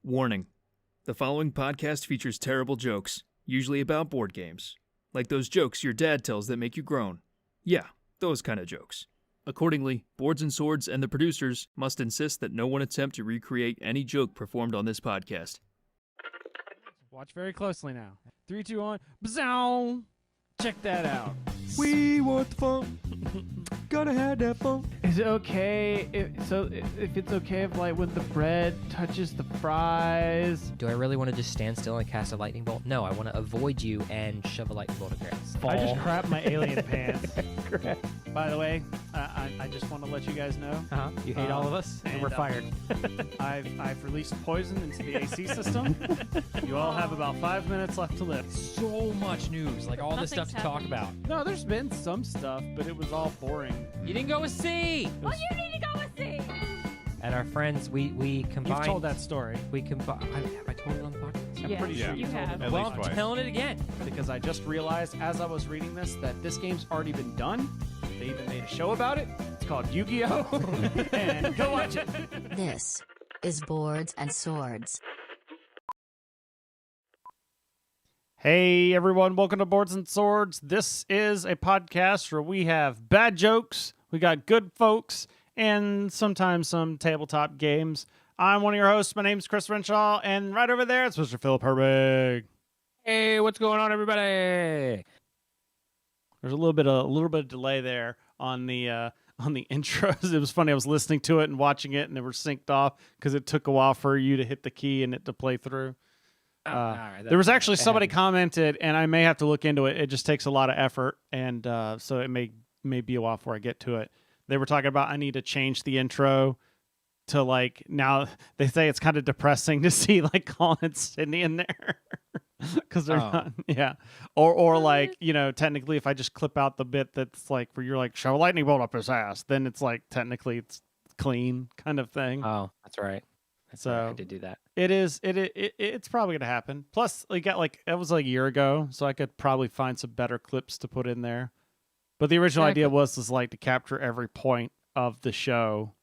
Warning. The following podcast features terrible jokes, usually about board games. Like those jokes your dad tells that make you groan. Yeah, those kind of jokes. Accordingly, Boards and Swords and the producers must insist that no one attempt to recreate any joke performed on this podcast. Watch very closely now. 3, 2, 1. Bzow! Check that out. We want the fun. Gotta have that fun. Is it okay if it's okay if like when the bread touches the fries? Do I really want to just stand still and cast a lightning bolt? No, I want to avoid you and shove a lightning bolt across. I just crapped my alien pants. By the way, I just want to let you guys know. You hate all of us, and we're fired. I've released poison into the AC system. You all have about 5 minutes left to live. So much news, like all this stuff to talk about. No, there's been some stuff, but it was all boring. You didn't go with C. Well, you need to go with C. And our friends, we combined. You've told that story. We combined. Have I told it on the podcast? I'm pretty sure you told have. it. Well, I'm telling it again. Because I just realized as I was reading this that this game's already been done. They even made a show about it. It's called Yu-Gi-Oh! And go watch it. This is Boards and Swords. Hey everyone, welcome to Boards and Swords. This is a podcast where we have bad jokes, we got good folks, and sometimes some tabletop games. I'm one of your hosts. My name's Chris Renshaw, and right over there it's Mr. Philip Herbig. Hey, what's going on, everybody? There's a little bit of delay there on the intros. It was funny. I was listening to it and watching it, and they were synced off because it took a while for you to hit the key and it to play through. Right, there was actually somebody commented, and I may have to look into it. It just takes a lot of effort, and so it may be a while before I get to it. They were talking about I need to change the intro to like now. They say it's kind of depressing to see like Colin and Sydney in there because they're not, yeah. Or like technically, if I just clip out the bit that's like where you're like shove a lightning bolt up his ass, then it's like technically it's clean kind of thing. Oh, that's right. I did do that. It's probably gonna happen. Plus, it was like a year ago, so I could probably find some better clips to put in there. But the original idea was like to capture every point of the show.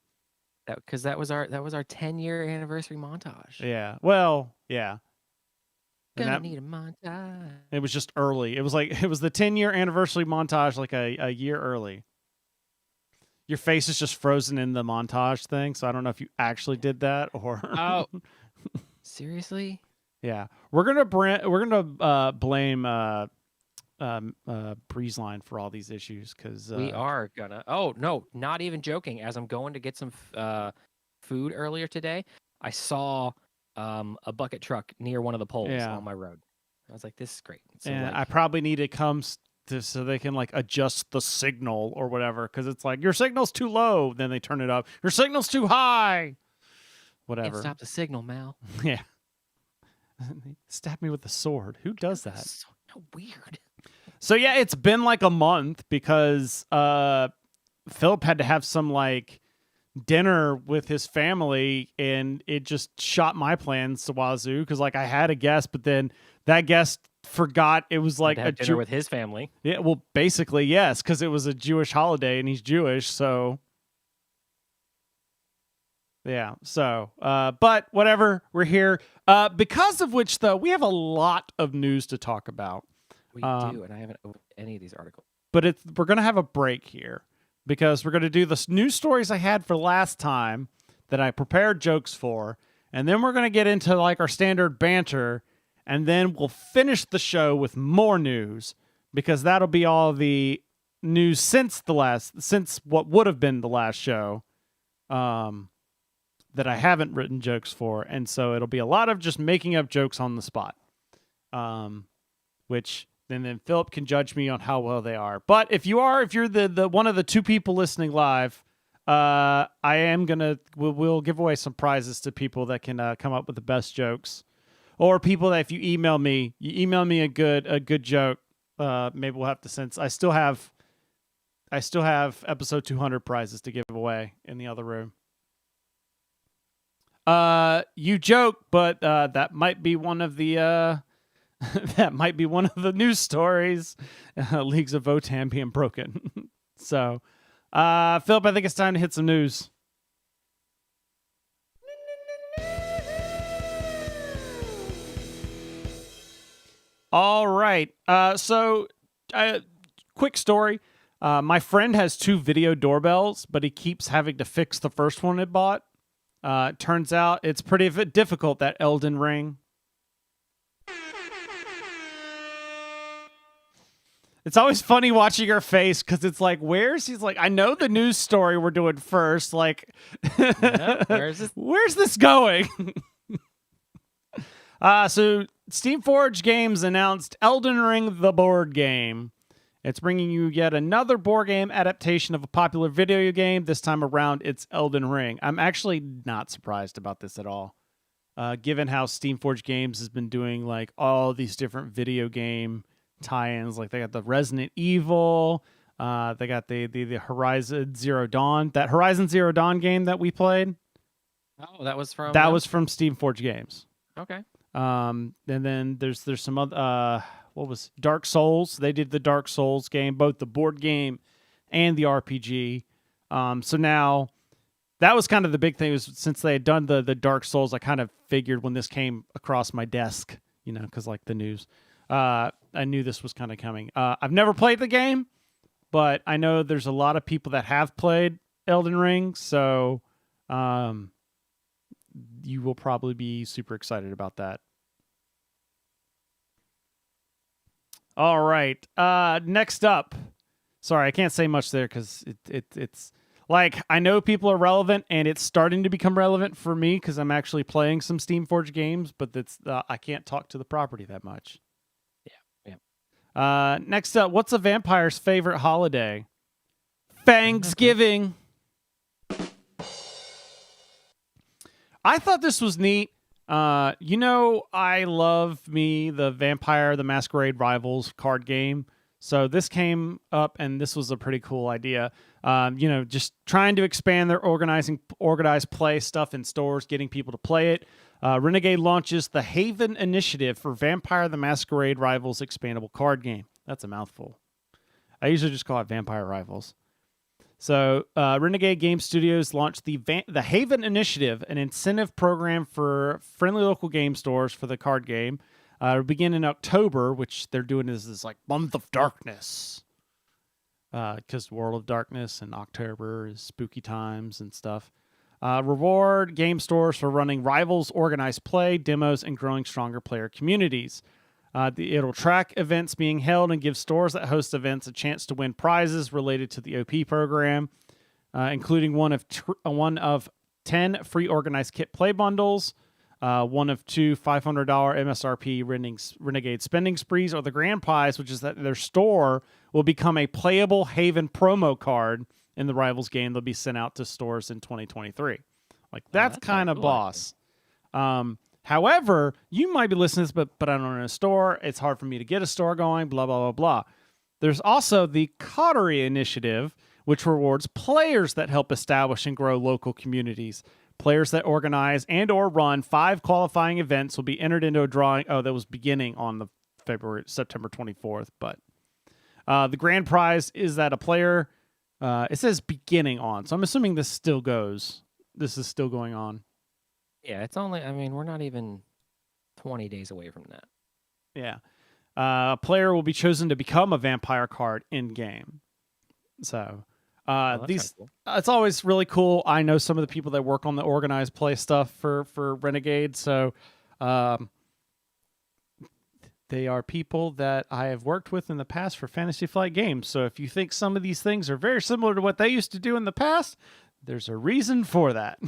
Because that was our 10-year anniversary montage. Yeah. Well, yeah. Gonna need a montage. It was just early. It was the 10-year anniversary montage, like a year early. Your face is just frozen in the montage thing, so I don't know if you actually did that or. Oh, seriously? Yeah, we're gonna blame Breezeline for all these issues because we are gonna. Oh no, not even joking. As I'm going to get some food earlier today, I saw a bucket truck near one of the poles on my road. I was like, "This is great." So, and I probably need to come so they can like adjust the signal or whatever, because it's like your signal's too low, then they turn it up. Your signal's too high. Whatever. Can't stop the signal, Mal. Yeah. Stab me with a sword. Who does that? So weird. So yeah, it's been like a month because Philip had to have some like dinner with his family, and it just shot my plans to wazoo because like I had a guest, but then that guest forgot it was like a dinner with his family. Yeah, well, basically yes, because it was a Jewish holiday and he's Jewish, so yeah. So, but whatever, we're here. Because of which, though, we have a lot of news to talk about. We do, and I haven't opened any of these articles. But we're gonna have a break here because we're gonna do the news stories I had for last time that I prepared jokes for, and then we're gonna get into like our standard banter. And then we'll finish the show with more news because that'll be all the news since what would have been the last show that I haven't written jokes for. And so it'll be a lot of just making up jokes on the spot, which then Philip can judge me on how well they are. But if you're the one of the two people listening live, we'll give away some prizes to people that can come up with the best jokes. Or people that if you email me a good joke, maybe we'll have to send. I still have episode 200 prizes to give away in the other room. You joke, but that might be one of the news stories. Leagues of Votan being broken. So, Philip, I think it's time to hit some news. All right. Quick story. My friend has 2 video doorbells, but he keeps having to fix the first one he bought. Turns out it's pretty difficult, that Elden Ring. It's always funny watching her face because it's like, he's like, I know the news story we're doing first. Like, where's this going? So Steamforged Games announced Elden Ring, the board game. It's bringing you yet another board game adaptation of a popular video game. This time around, it's Elden Ring. I'm actually not surprised about this at all, given how Steamforged Games has been doing like all these different video game tie-ins. Like they got the Resident Evil, they got the Horizon Zero Dawn. That Horizon Zero Dawn game that we played. Oh, that was from Steamforged Games. Okay. And then there's some other what was Dark Souls. They did the Dark Souls game, both the board game and the RPG. So now that was kind of the big thing, was since they had done the Dark Souls, I kind of figured when this came across my desk, because like the news, I knew this was kind of coming. I've never played the game, but I know there's a lot of people that have played Elden Ring, so you will probably be super excited about that. All right. Next up. Sorry, I can't say much there because it's like, I know people are relevant, and it's starting to become relevant for me because I'm actually playing some Steamforged games, but I can't talk to the property that much. Yeah. Next up, what's a vampire's favorite holiday? Thanksgiving. I thought this was neat. I love the Vampire the Masquerade Rivals card game. So this came up, and this was a pretty cool idea. Just trying to expand their organized play stuff in stores, getting people to play it. Renegade launches the Haven Initiative for Vampire the Masquerade Rivals expandable card game. That's a mouthful. I usually just call it Vampire Rivals. So, Renegade Game Studios launched the Haven Initiative, an incentive program for friendly local game stores for the card game. It'll begin in October, which they're doing this like month of darkness, because World of Darkness and October is spooky times and stuff. Reward game stores for running Rivals organized play, demos, and growing stronger player communities. It'll track events being held and give stores that host events a chance to win prizes related to the OP program, including one of 10 free organized kit play bundles, one of 2 $500 MSRP Renegade spending sprees, or the grand prize, which is that their store will become a playable Haven promo card in the Rivals game. They'll be sent out to stores in 2023. Like, that's kind of boss. However, you might be listening to this, but I don't own a store. It's hard for me to get a store going, blah, blah, blah, blah. There's also the Coterie Initiative, which rewards players that help establish and grow local communities. Players that organize and or run 5 qualifying events will be entered into a drawing. Oh, that was beginning on the September 24th. But the grand prize is that a player, it says beginning on. So I'm assuming this still goes. This is still going on. Yeah, it's only, we're not even 20 days away from that. Yeah. A player will be chosen to become a vampire card in-game. So, cool. It's always really cool. I know some of the people that work on the organized play stuff for Renegade, so they are people that I have worked with in the past for Fantasy Flight Games. So if you think some of these things are very similar to what they used to do in the past, there's a reason for that.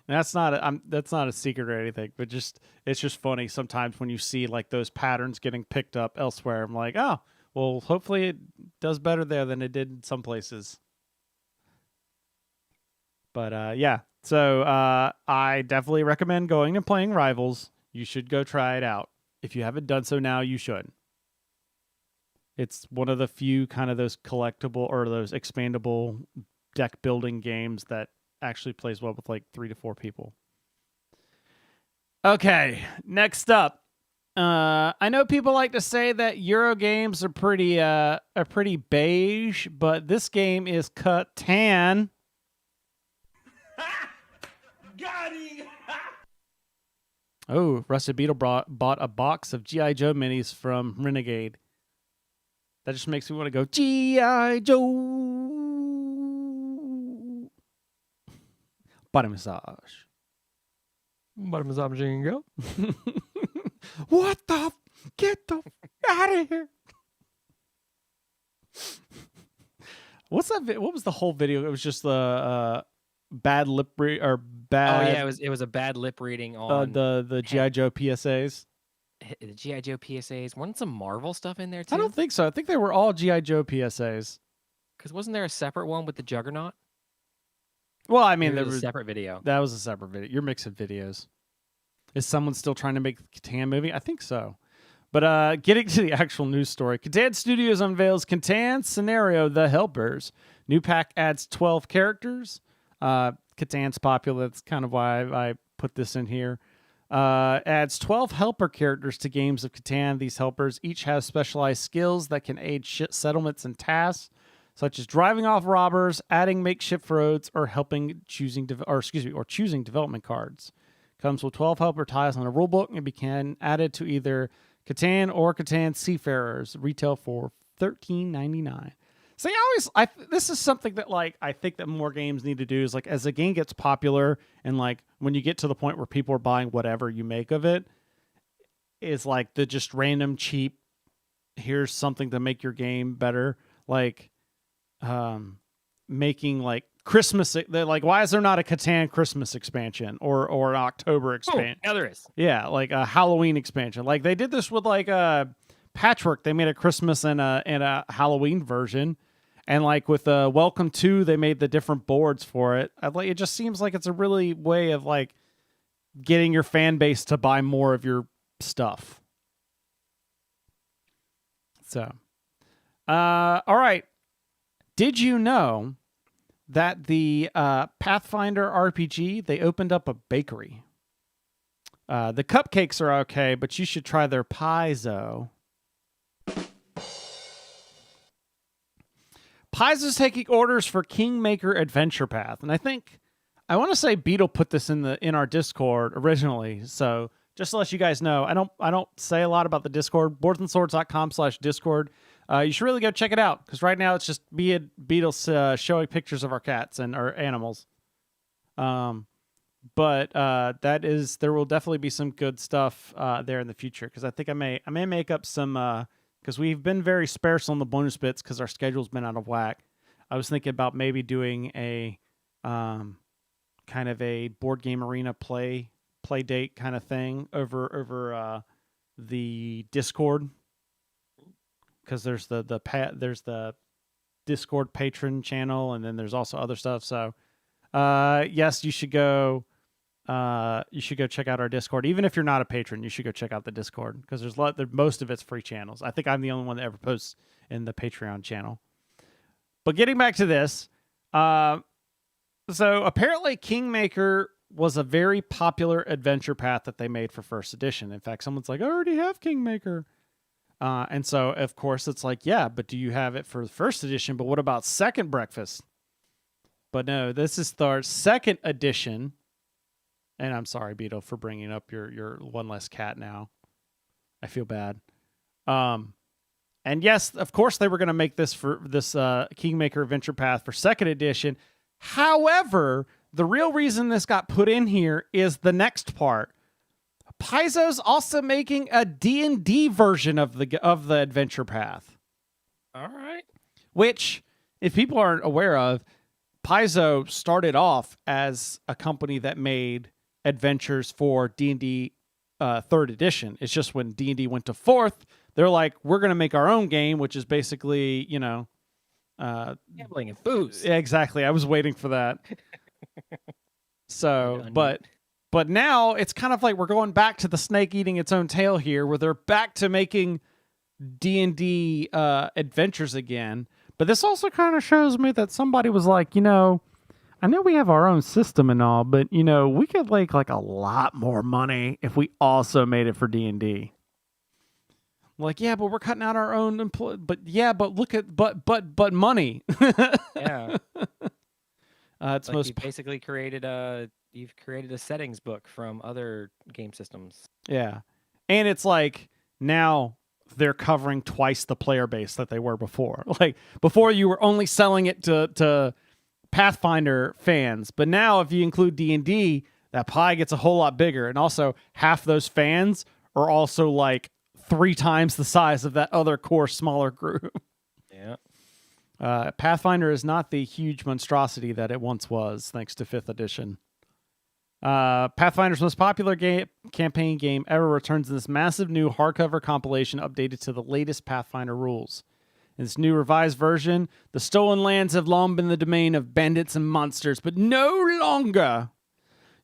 That's not a secret or anything, but it's just funny sometimes when you see like those patterns getting picked up elsewhere. I'm like, oh, well, hopefully it does better there than it did in some places. But yeah, so I definitely recommend going and playing Rivals. You should go try it out. If you haven't done so now, you should. It's one of the few kind of those collectible or those expandable deck building games that actually plays well with like 3 to 4 people. Okay, next up. I know people like to say that Euro games are pretty beige, but this game is Catan. Got him! Oh, Rusted Beetle bought a box of G.I. Joe minis from Renegade. That just makes me want to go, G.I. Joe. Body massage. Bottom of machine go. What the? Get the out of here. What's that? What was the whole video? It was just the bad lip or bad. Oh yeah, it was a bad lip reading on the G.I. Joe PSAs. The G.I. Joe PSAs. Wasn't some Marvel stuff in there too? I don't think so. I think they were all G.I. Joe PSAs. Because wasn't there a separate one with the Juggernaut? Well, I mean, There there was was a separate video. that was a separate video. You're mixing videos. Is someone still trying to make the Catan movie? I think so. But getting to the actual news story, Catan Studios unveils Catan Scenario: The Helpers. New pack adds 12 characters. Catan's popular. That's kind of why I put this in here. Adds 12 helper characters to games of Catan. These helpers each have specialized skills that can aid settlements and tasks, such as driving off robbers, adding makeshift roads, or choosing development cards. Comes with 12 helper tiles on a rulebook and can added to either Catan or Catan Seafarers. Retail for $13.99. So this is something that I think that more games need to do is as a game gets popular and when you get to the point where people are buying whatever you make of it, is the just random cheap, here's something to make your game better. Making Christmas, why is there not a Catan Christmas expansion or an October expansion? Oh, yeah, there is. Yeah, a Halloween expansion. They did this with Patchwork. They made a Christmas and a Halloween version, and with Welcome to, they made the different boards for it. It just seems like it's a really way of getting your fan base to buy more of your stuff. So, all right. Did you know that the Pathfinder RPG, they opened up a bakery? The cupcakes are okay, but you should try their Paizo. Paizo's taking orders for Kingmaker Adventure Path, and I want to say Beetle put this in our Discord originally. So just to let you guys know, I don't say a lot about the Discord. boardsandSwords.com/Discord. You should really go check it out because right now it's just Beetle showing pictures of our cats and our animals. But there will definitely be some good stuff there in the future because I think I may make up some because we've been very sparse on the bonus bits because our schedule's been out of whack. I was thinking about maybe doing a kind of a board game arena play date kind of thing over the Discord because there's the Discord patron channel and then there's also other stuff. So yes, you should go check out our Discord. Even if you're not a patron, you should go check out the Discord because most of it's free channels. I think I'm the only one that ever posts in the Patreon channel. But getting back to this, so apparently Kingmaker was a very popular adventure path that they made for first edition. In fact, someone's like, I already have Kingmaker. And so, of course, it's yeah, but do you have it for the first edition? But what about second breakfast? But no, this is our second edition. And I'm sorry, Beetle, for bringing up your one less cat now. I feel bad. And yes, of course, they were going to make this for this Kingmaker Adventure Path for second edition. However, the real reason this got put in here is the next part. Paizo's also making a D&D version of the Adventure Path. All right. Which, if people aren't aware of, Paizo started off as a company that made adventures for D&D 3rd edition. It's just when D&D went to 4th, they're like, we're going to make our own game, which is basically, gambling and booze. Exactly. I was waiting for that. So, but now it's kind of like we're going back to the snake eating its own tail here, where they're back to making D&D adventures again. But this also kind of shows me that somebody was like, I know we have our own system and all, but we could make a lot more money if we also made it for D&D. Yeah, but we're cutting out our own but look at but money. Yeah. It's you basically created a you've created a settings book from other game systems. Yeah. And it's like now they're covering twice the player base that they were before. Like before you were only selling it to Pathfinder fans, but now if you include D&D, that pie gets a whole lot bigger. And also half those fans are also like 3 times the size of that other core smaller group. Yeah. Pathfinder is not the huge monstrosity that it once was, thanks to 5th edition. Pathfinder's most popular campaign game ever returns in this massive new hardcover compilation updated to the latest Pathfinder rules. In this new revised version, the stolen lands have long been the domain of bandits and monsters, but no longer.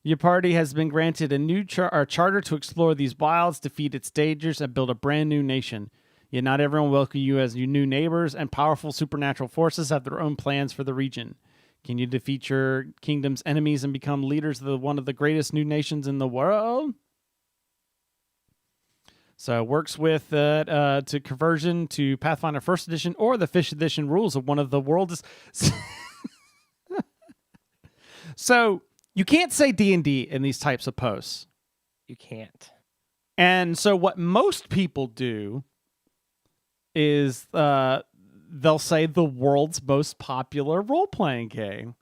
Your party has been granted a new charter to explore these wilds, defeat its dangers, and build a brand new nation. Yet not everyone welcomes you as your new neighbors, and powerful supernatural forces have their own plans for the region. Can you defeat your kingdom's enemies and become leaders of one of the greatest new nations in the world? So it works with to conversion to Pathfinder 1st edition or the 5th edition rules of one of the world's... So you can't say D&D in these types of posts. You can't. And so what most people do is they'll say the world's most popular role-playing game.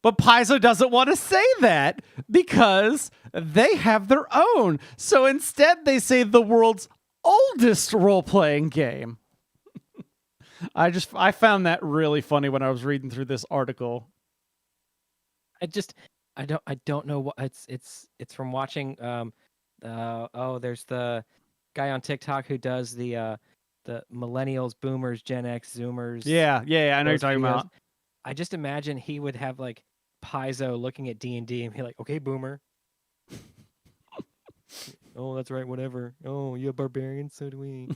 But Paizo doesn't want to say that because they have their own. So instead they say the world's oldest role-playing game. I found that really funny when I was reading through this article. I don't know what it's from watching there's the guy on TikTok who does the millennials, boomers, Gen X, Zoomers. Yeah, I know you're talking about. I just imagine he would have like Paizo looking at D&D and be like, "Okay, boomer." Oh, that's right, whatever. Oh, you're a barbarian, so do we.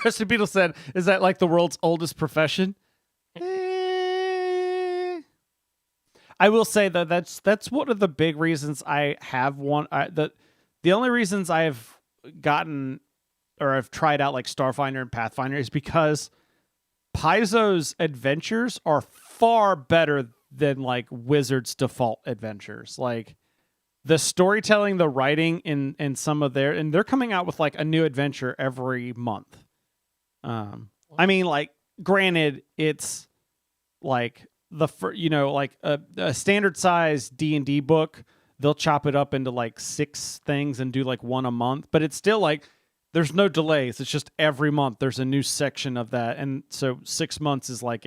Rusty Beetle said, "Is that like the world's oldest profession?" I will say that that's one of the big reasons I have the only reasons I've gotten or I've tried out like Starfinder and Pathfinder is because Paizo's adventures are far better than like Wizards' default adventures. Like the storytelling, the writing in some of and they're coming out with like a new adventure every month. I mean, like, granted, it's like like a standard size D&D book. They'll chop it up into like 6 things and do like one a month, but it's still like there's no delays. It's just every month there's a new section of that, and so 6 months is like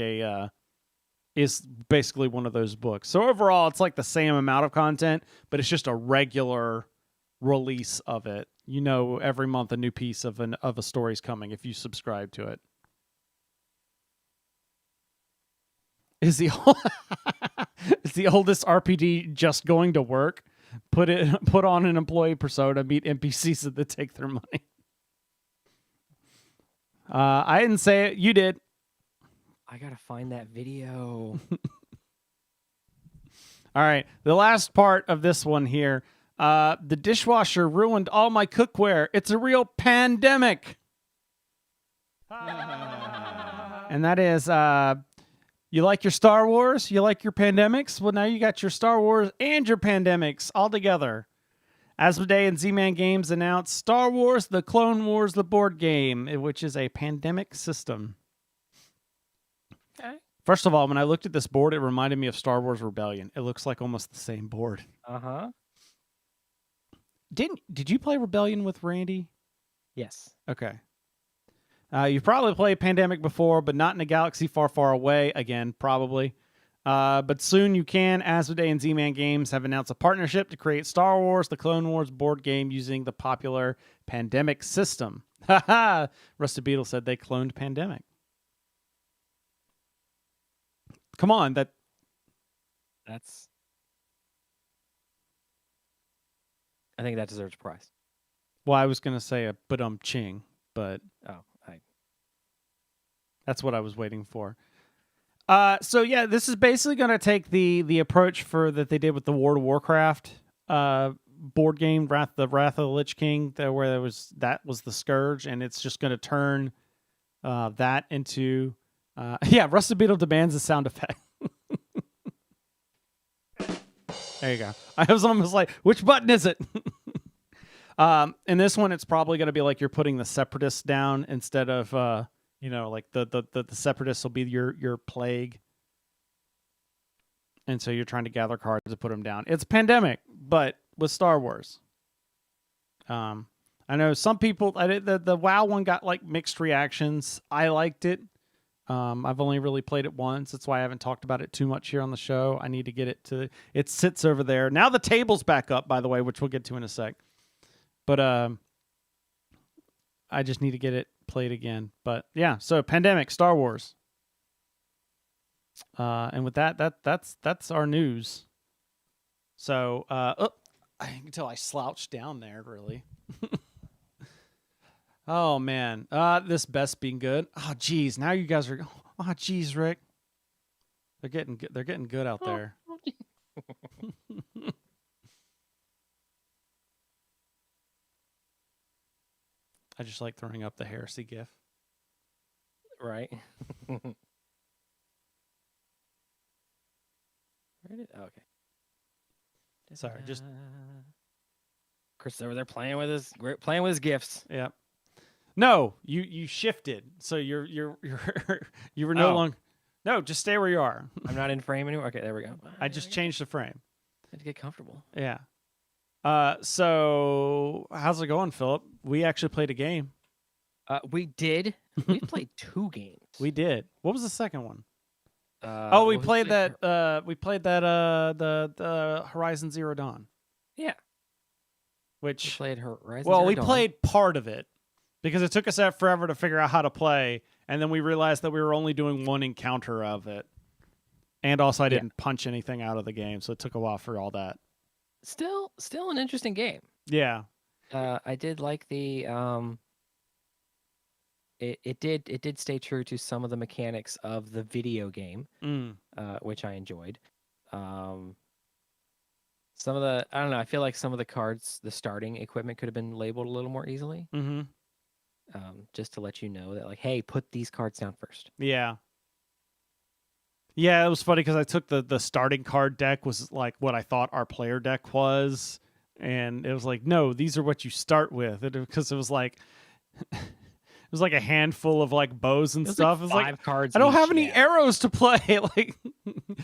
is basically one of those books. So overall, it's like the same amount of content, but it's just a regular release of it. Every month a new piece of a story's coming if you subscribe to it. Is the oldest RPG just going to work? Put on an employee persona, meet NPCs that take their money. I didn't say it. You did. I gotta find that video. All right. The last part of this one here. The dishwasher ruined all my cookware. It's a real pandemic. And that is... you like your Star Wars? You like your pandemics? Well, now you got your Star Wars and your pandemics all together. Asmodee and Z-Man Games announced Star Wars: The Clone Wars, the board game, which is a pandemic system. Okay. First of all, when I looked at this board, it reminded me of Star Wars Rebellion. It looks like almost the same board. Uh-huh. Did you play Rebellion with Randy? Yes. Okay. You've probably played Pandemic before, but not in a galaxy far, far away. Again, probably. But soon you can. Asmodee and Z-Man Games have announced a partnership to create Star Wars: The Clone Wars board game using the popular Pandemic system. Haha! Rusty Beetle said they cloned Pandemic. Come on, that's... I think that deserves a prize. Well, I was going to say a ching, but... Oh. That's what I was waiting for. So yeah, this is basically going to take the approach that they did with the World of Warcraft board game, Wrath of the Lich King, where that was the Scourge, and it's just going to turn that into Rusted Beetle demands a sound effect. There you go. I was almost like, which button is it? In this one, it's probably going to be like you're putting the separatists down instead of, like the separatists will be your plague. And so you're trying to gather cards to put them down. It's Pandemic, but with Star Wars. I know some people, the WoW one got like mixed reactions. I liked it. I've only really played it once. That's why I haven't talked about it too much here on the show. I need to get it sits over there. Now the table's back up, by the way, which we'll get to in a sec. But I just need to get it played again. But yeah, so Pandemic, Star Wars. And with that's our news. So I can tell I slouched down there, really. Oh man, this best being good. Oh geez, now you guys are. Oh geez, Rick. They're getting good. They're getting good out there. I just like throwing up the heresy gif. Right. Okay. Sorry, just Chris over there playing with his gifts. yeah. No, you shifted, so you were no longer. No, just stay where you are. I'm not in frame anymore. Okay, there we go. I just changed the frame. I had to get comfortable. Yeah. So how's it going, Philip? We actually played a game. We did. We played 2 games. We did. What was the second one? We what played was that. We played that. The Horizon Zero Dawn. Yeah. We Which played Horizon. well, Zero we Dawn. played part of it because it took us forever to figure out how to play, and then we realized that we were only doing one encounter of it, and also I didn't punch anything out of the game, so it took a while for all that. Still an interesting game. Yeah. I did like the It did stay true to some of the mechanics of the video game, which I enjoyed. Some of the I don't know. I feel like some of the cards, the starting equipment, could have been labeled a little more easily. Mm-hmm. Just to let you know that, like, hey, put these cards down first. Yeah. Yeah, it was funny because I took the starting card deck was like what I thought our player deck was, and it was like, no, these are what you start with, because it was like. It was like a handful of like bows and stuff. Like it was 5 cards. I don't each, have any arrows to play. Like,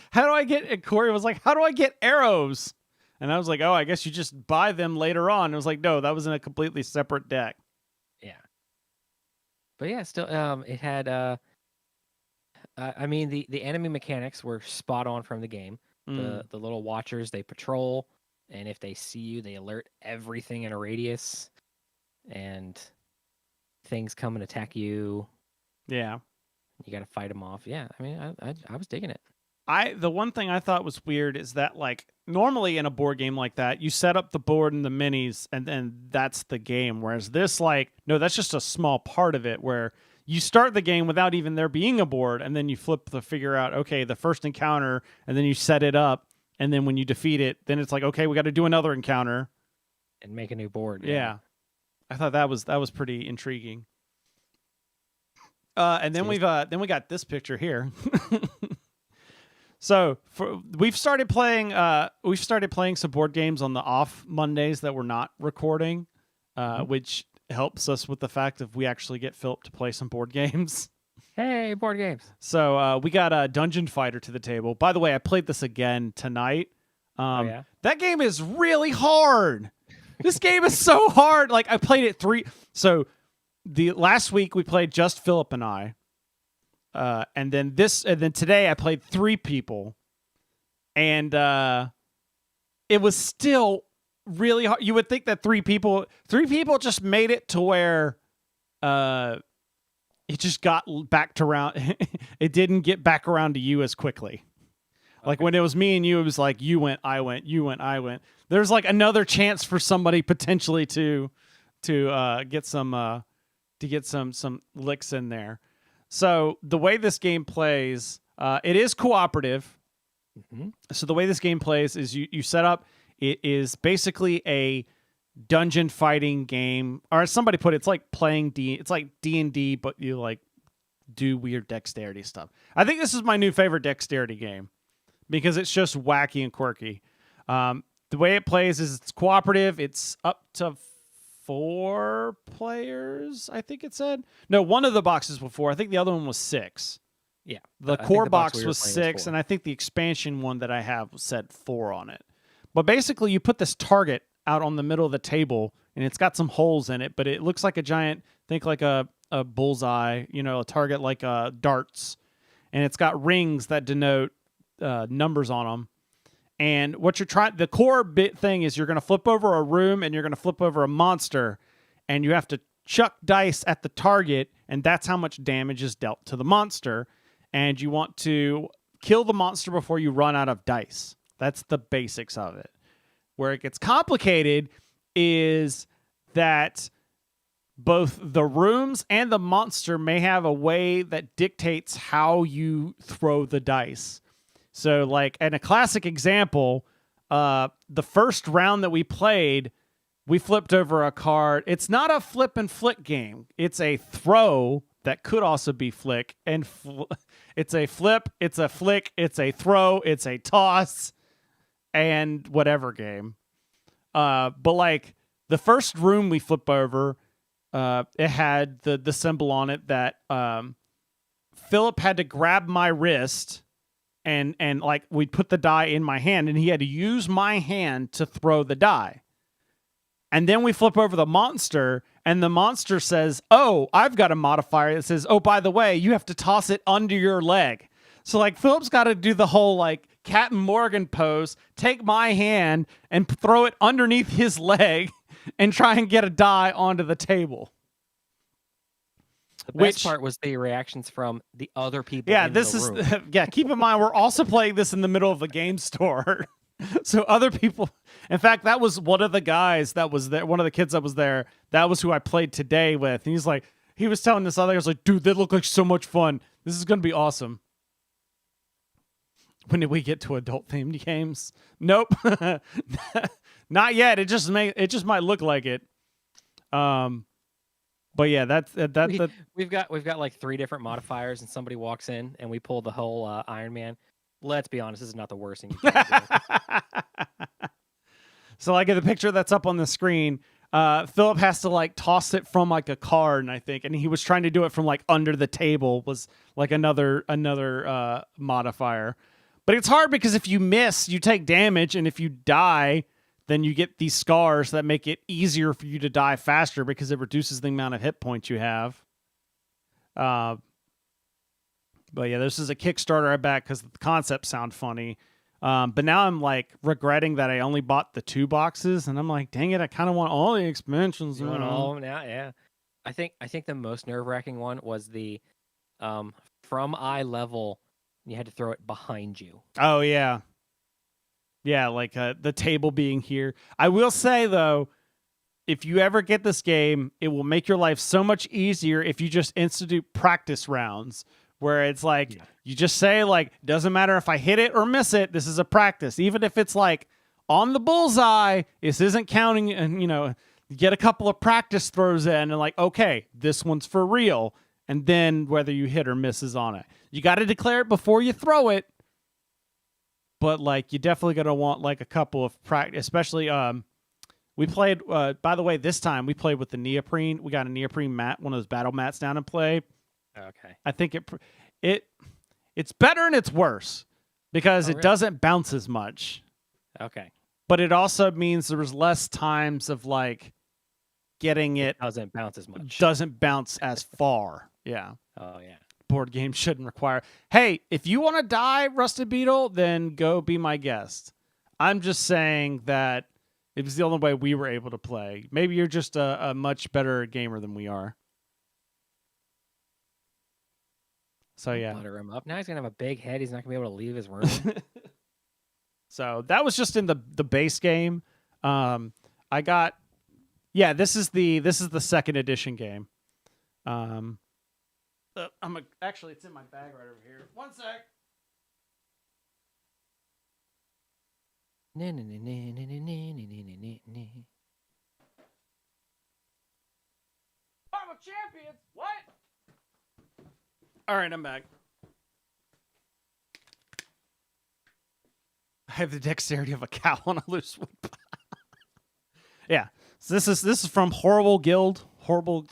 how do I get? And Corey was like, how do I get arrows? And I was like, oh, I guess you just buy them later on. It was like, no, that was in a completely separate deck. Yeah. But yeah, still, it had. I mean, the enemy mechanics were spot on from the game. The little watchers, they patrol, and if they see you, they alert everything in a radius, and things come and attack you. Yeah. You got to fight them off. Yeah, I mean, I was digging it. The one thing I thought was weird is that, like, normally in a board game like that, you set up the board and the minis, and then that's the game. Whereas this, like, no, that's just a small part of it, where you start the game without even there being a board, and then you flip to figure out, okay, the first encounter, and then you set it up, and then when you defeat it, then it's like, okay, we got to do another encounter and make a new board. Yeah. I thought that was pretty intriguing. And then we got this picture here. So we've started playing some board games on the off Mondays that we're not recording, which helps us with the fact that we actually get Philip to play some board games. Hey, board games. So we got a Dungeon Fighter to the table. By the way, I played this again tonight. That game is really hard. This game is so hard. Like, I played it 3. So the last week we played just Philip and I. And then today I played 3 people. And it was still really hard. You would think that 3 people just made it to where it just got back to round. It didn't get back around to you as quickly. Like, when it was me and you, it was like you went, I went, you went, I went. There's like another chance for somebody potentially to get some licks in there. So the way this game plays, it is cooperative. Mm-hmm. So the way this game plays is you set up. It is basically a dungeon fighting game, or as somebody put it, it's like playing It's like D&D, but you like do weird dexterity stuff. I think this is my new favorite dexterity game, because it's just wacky and quirky. The way it plays is it's cooperative. It's up to 4 players, I think it said. No, one of the boxes was 4. I think the other one was 6. Yeah. The core box was 6, and I think the expansion one that I have said 4 on it. But basically, you put this target out on the middle of the table, and it's got some holes in it, but it looks like a giant, think like a bullseye, a target like darts. And it's got rings that denote numbers on them. And what you're trying, the core bit thing is you're going to flip over a room and you're going to flip over a monster, and you have to chuck dice at the target, and that's how much damage is dealt to the monster. And you want to kill the monster before you run out of dice. That's the basics of it. Where it gets complicated is that both the rooms and the monster may have a way that dictates how you throw the dice. So, like, in a classic example, the first round that we played, we flipped over a card. It's not a flip and flick game. It's a throw that could also be flick. And it's a flip, it's a flick, it's a throw, it's a toss, and whatever game. But, like, the first room we flip over, it had the symbol on it that Philip had to grab my wrist. And like we'd put the die in my hand, and he had to use my hand to throw the die. And then we flip over the monster, and the monster says, "Oh, I've got a modifier that says, oh, by the way, you have to toss it under your leg." So like Philip's got to do the whole like Captain Morgan pose, take my hand and throw it underneath his leg, and try and get a die onto the table. The best part was the reactions from the other people. Yeah, in this the is room. yeah. Keep in mind, we're also playing this in the middle of a game store, so other people. In fact, that was one of the guys that was there. One of the kids that was there. That was who I played today with. And he was telling this other guy, was like, "Dude, they look like so much fun. This is gonna be awesome." When did we get to adult themed games? Nope, not yet. It just might look like it. But yeah, we've got like 3 different modifiers, and somebody walks in, and we pull the whole Iron Man. Let's be honest, this is not the worst thing you can do. So like in the picture that's up on the screen, Philip has to like toss it from like a card, I think, and he was trying to do it from like under the table was like another modifier. But it's hard because if you miss, you take damage, and if you die, then you get these scars that make it easier for you to die faster because it reduces the amount of hit points you have. But yeah, this is a Kickstarter I backed because the concepts sound funny. But now I'm like regretting that I only bought the 2 boxes, and I'm like, dang it, I kind of want all the expansions. You want all of them now? Yeah. I think the most nerve-wracking one was the from eye level, you had to throw it behind you. Oh yeah. Yeah, like the table being here. I will say, though, if you ever get this game, it will make your life so much easier if you just institute practice rounds, where it's like, you just say, like, doesn't matter if I hit it or miss it, this is a practice. Even if it's, like, on the bullseye, this isn't counting, and, you get a couple of practice throws in, and like, okay, this one's for real, and then whether you hit or misses on it. You got to declare it before you throw it. But, like, you definitely going to want, like, a couple of practice, especially, we played, by the way, this time we played with the neoprene. We got a neoprene mat, one of those battle mats down and play. Okay. I think it's better and it's worse because it doesn't bounce as much. Okay. But it also means there was less times of, like, getting it. Doesn't bounce as much. Doesn't bounce as far. Yeah. Oh, yeah. Board games shouldn't require, hey, if you want to die, Rusted Beetle, then go be my guest. I'm just saying that it was the only way we were able to play. Maybe you're just a much better gamer than we are. So yeah. Butter him up. Now he's gonna have a big head. He's not gonna be able to leave his room. So that was just in the base game. I got, yeah. This is the 2nd edition game. Actually, it's in my bag right over here. One sec. I'm a champion. What? All right, I'm back. I have the dexterity of a cow on a loose whip. Yeah. So this is from Horrible Guild. Horrible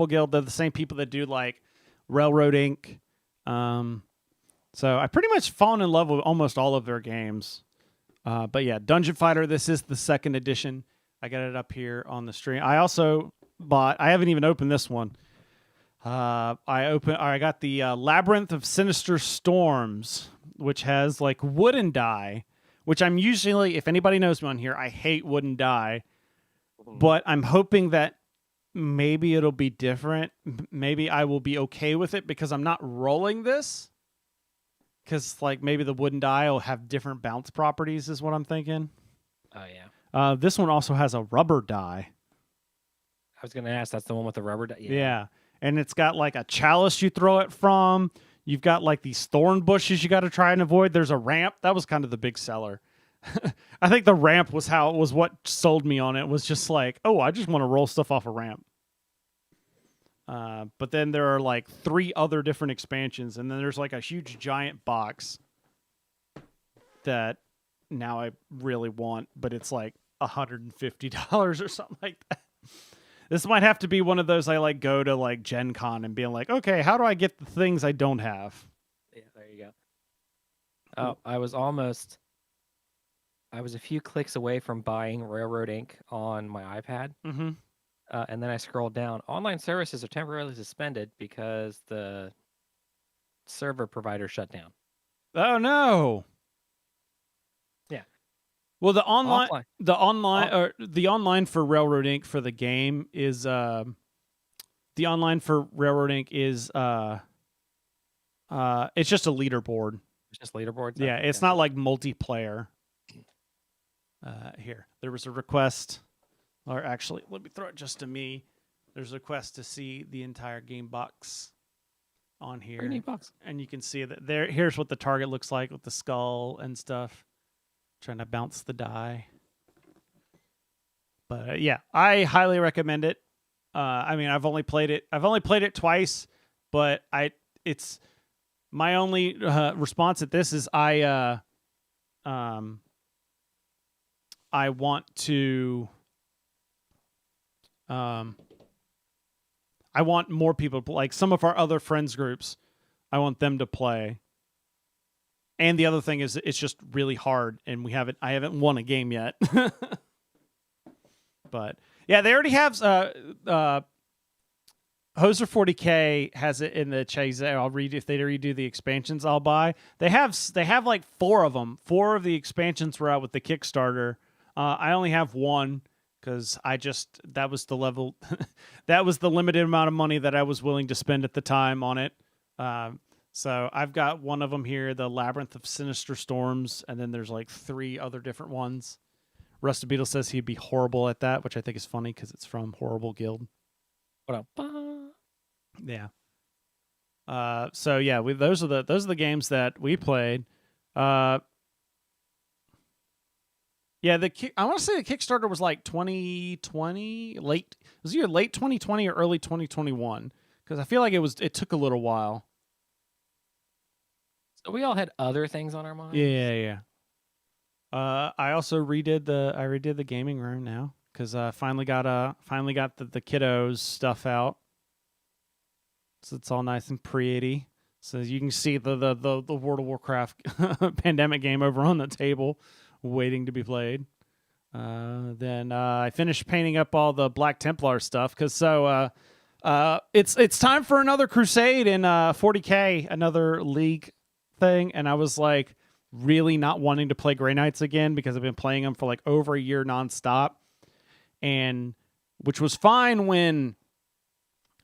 Guild. They're the same people that do like Railroad Inc. So I pretty much fallen in love with almost all of their games. But yeah, Dungeon Fighter. This is the 2nd edition. I got it up here on the stream. I also bought. I haven't even opened this one. I got the Labyrinth of Sinister Storms, which has like wooden die, which I'm usually, if anybody knows me on here, I hate wooden die. But I'm hoping that maybe it'll be different. Maybe I will be okay with it because I'm not rolling this. Because like maybe the wooden die will have different bounce properties is what I'm thinking. Oh, yeah. This one also has a rubber die. I was going to ask, that's the one with the rubber die? Yeah. And it's got like a chalice you throw it from. You've got like these thorn bushes you got to try and avoid. There's a ramp. That was kind of the big seller. I think the ramp was what sold me on it. Was just like, oh, I just want to roll stuff off a ramp. But then there are like 3 other different expansions, and then there's like a huge giant box that now I really want, but it's like $150 or something like that. This might have to be one of those I like go to like Gen Con and being like, okay, how do I get the things I don't have? Yeah, there you go. Oh, I was a few clicks away from buying Railroad Inc. on my iPad. Mm-hmm. And then I scrolled down. Online services are temporarily suspended because the server provider shut down. Oh no. Yeah. Well, the online for Railroad Inc. for the game is it's just a leaderboard. It's just leaderboards. Yeah, it's not like multiplayer. Here, there was a request, or actually, let me throw it just to me. There's a request to see the entire game box on here. Pretty neat box. And you can see that there. Here's what the target looks like with the skull and stuff. Trying to bounce the die. But yeah, I highly recommend it. I mean, I've only played it twice, but it's my only response at this is I want more people to play. Like some of our other friends groups, I want them to play. And the other thing is it's just really hard, and I haven't won a game yet. But yeah, they already have Hoser 40K has it in the chase. I'll read if they redo the expansions I'll buy. They have like 4 of them. 4 of the expansions were out with the Kickstarter. I only have 1 because that was the level that was the limited amount of money that I was willing to spend at the time on it. So I've got one of them here, the Labyrinth of Sinister Storms, and then there's like 3 other different ones. Rusty Beetle says he'd be horrible at that, which I think is funny because it's from Horrible Guild. Yeah. So yeah, those are the games that we played. Yeah, I want to say the Kickstarter was like 2020, late. It was either late 2020 or early 2021 because I feel like it took a little while. So we all had other things on our minds. Yeah. I also redid the gaming room now because I finally got the kiddos stuff out, so it's all nice and pretty. So you can see the World of Warcraft pandemic game over on the table, waiting to be played. Then I finished painting up all the Black Templar stuff because it's time for another crusade in 40K, another league thing, and I was like really not wanting to play Grey Knights again because I've been playing them for like over a year nonstop, and which was fine when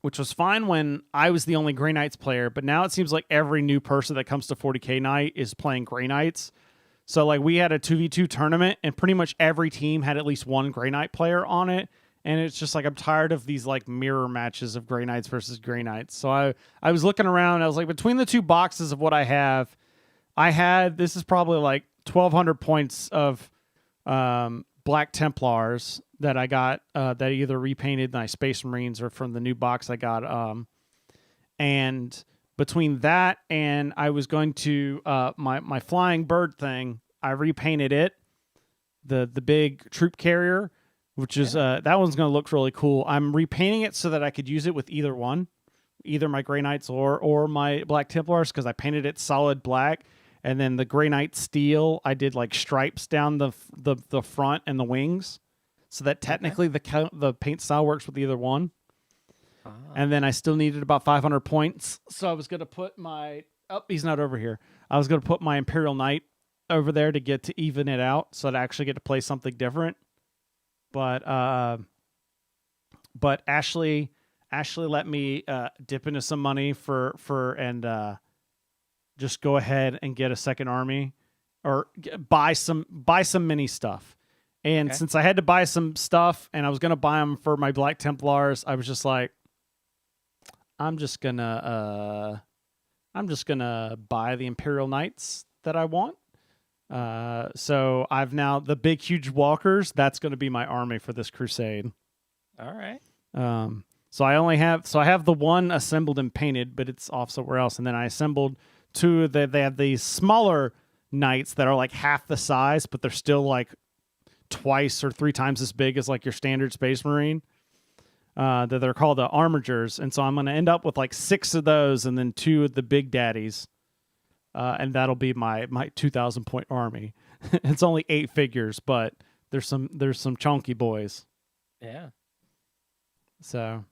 I was the only Grey Knights player, but now it seems like every new person that comes to 40K night is playing Grey Knights. So like we had a 2v2 tournament and pretty much every team had at least one Grey Knight player on it. And it's just like, I'm tired of these like mirror matches of Grey Knights versus Grey Knights. So I was looking around. I was like, between the 2 boxes of what I have, this is probably like 1,200 points of Black Templars that I got that I either repainted my Space Marines or from the new box I got. And between that and I was going to my flying bird thing I repainted it, the big troop carrier, which is that one's going to look really cool. I'm repainting it so that I could use it with either one, either my Grey Knights or my Black Templars, because I painted it solid black. And then the Grey Knight steel, I did like stripes down the front and the wings, so that technically the paint style works with either one. And then I still needed about 500 points, so I was going to put my... Oh, he's not over here. I was going to put my Imperial Knight over there to get to even it out, so I'd actually get to play something different. But Ashley let me dip into some money and just go ahead and get a second army, or buy some mini stuff. And since I had to buy some stuff, and I was going to buy them for my Black Templars, I was just like, I'm just gonna buy the Imperial Knights that I want. So I've now the big huge walkers. That's going to be my army for this crusade. All right. So I have the one assembled and painted, but it's off somewhere else. And then I assembled two. They have these smaller knights that are like half the size, but they're still like twice or three times as big as like your standard Space Marine. That they're called the Armigers, and so I'm going to end up with like 6 of those, and then 2 of the big daddies, and that'll be my 2,000 point army. It's only 8 figures, but there's some chunky boys. Yeah. So,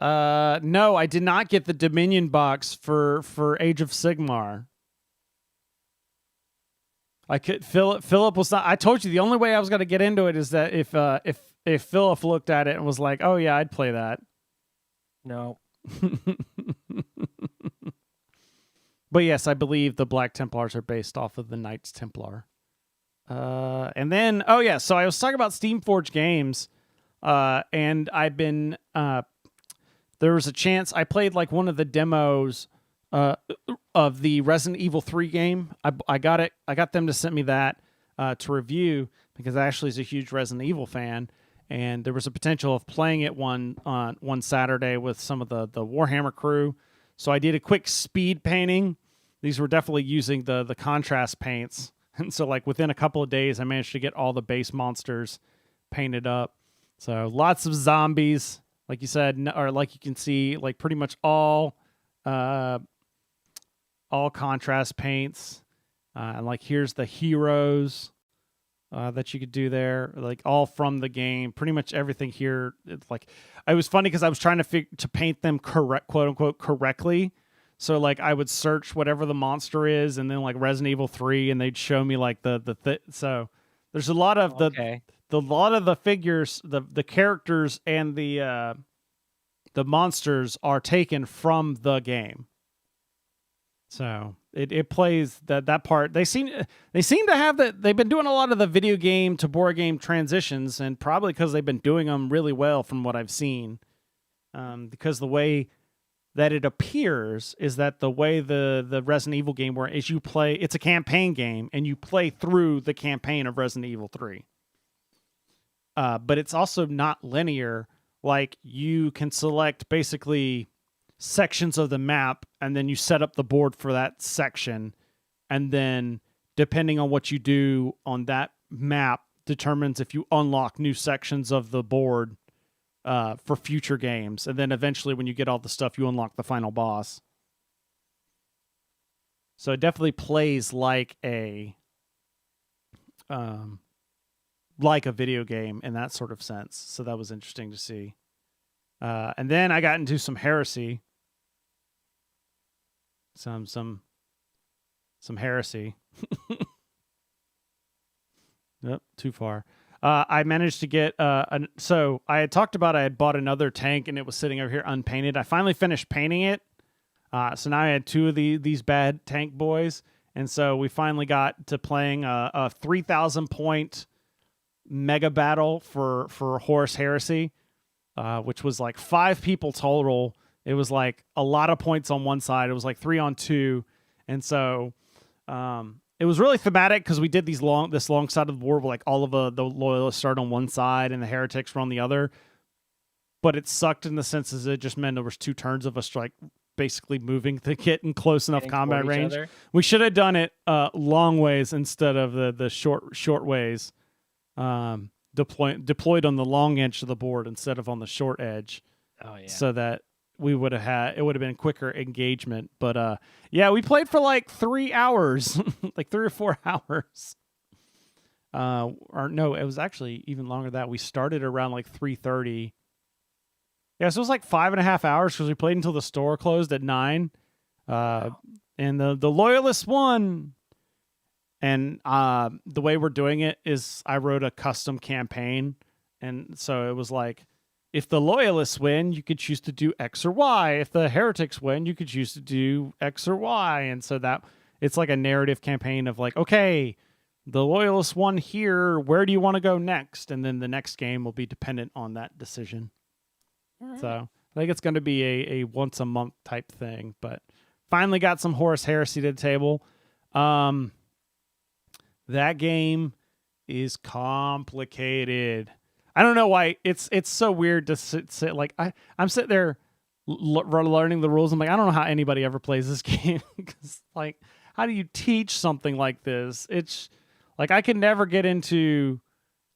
no, I did not get the Dominion box for Age of Sigmar. Philip was not. I told you the only way I was going to get into it is that if Philip looked at it and was like, "Oh yeah, I'd play that." No. But yes, I believe the Black Templars are based off of the Knights Templar. And then, so I was talking about Steamforged games, and I've been there was a chance I played like one of the demos of the Resident Evil 3 game. I got it. I got them to send me that to review because Ashley's a huge Resident Evil fan, and there was a potential of playing it one Saturday with some of the Warhammer crew. So I did a quick speed painting. These were definitely using the contrast paints, and so like within a couple of days, I managed to get all the base monsters painted up. So lots of zombies, like you said, or like you can see, like pretty much all contrast paints. And like here's the heroes that you could do there, like all from the game. Pretty much everything here. It's like, it was funny because I was trying to paint them quote unquote correctly. So like I would search whatever the monster is, and then like Resident Evil 3, and they'd show me like so there's a lot of the figures, the characters, and the monsters are taken from the game. So it plays that part. They seem to have that. They've been doing a lot of the video game to board game transitions, and probably because they've been doing them really well from what I've seen. Because the way that it appears is that the way the Resident Evil game where is you play, it's a campaign game, and you play through the campaign of Resident Evil 3. But it's also not linear. Like you can select basically sections of the map, and then you set up the board for that section, and then depending on what you do on that map determines if you unlock new sections of the board for future games, and then eventually when you get all the stuff, you unlock the final boss. So it definitely plays like a video game in that sort of sense. So that was interesting to see. And then I got into some Heresy. Some Heresy. Nope, too far. I managed to get so I had talked about I had bought another tank, and it was sitting over here unpainted. I finally finished painting it. So now I had 2 of these bad tank boys, and so we finally got to playing a 3,000 point mega battle for Horus Heresy, which was like 5 people total. It was like a lot of points on one side. It was like 3 on 2, and so it was really thematic because we did this long side of the war where like all of the loyalists started on one side and the heretics were on the other. But it sucked in the sense as it just meant there was 2 turns of us like basically moving to get in close enough Getting combat toward each range. other. We should have done it long ways instead of the short ways. Deployed on the long edge of the board instead of on the short edge. Oh yeah. So that we would have been quicker engagement. But we played for like 3 hours, like 3 or 4 hours. Or no, it was actually even longer than that. We started around like 3:30. Yeah, so it was like 5.5 hours because we played until the store closed at 9. Wow. And the Loyalists won. And the way we're doing it is I wrote a custom campaign. And so it was like, if the Loyalists win, you could choose to do X or Y. If the Heretics win, you could choose to do X or Y. And so that it's like a narrative campaign of like, okay, the Loyalists won here. Where do you want to go next? And then the next game will be dependent on that decision. So I think it's going to be a once a month type thing, but finally got some Horus Heresy to the table. That game is complicated. I don't know why it's so weird to sit like I'm sitting there learning the rules. I'm like, I don't know how anybody ever plays this game. 'Cause, like, how do you teach something like this? It's like I could never get into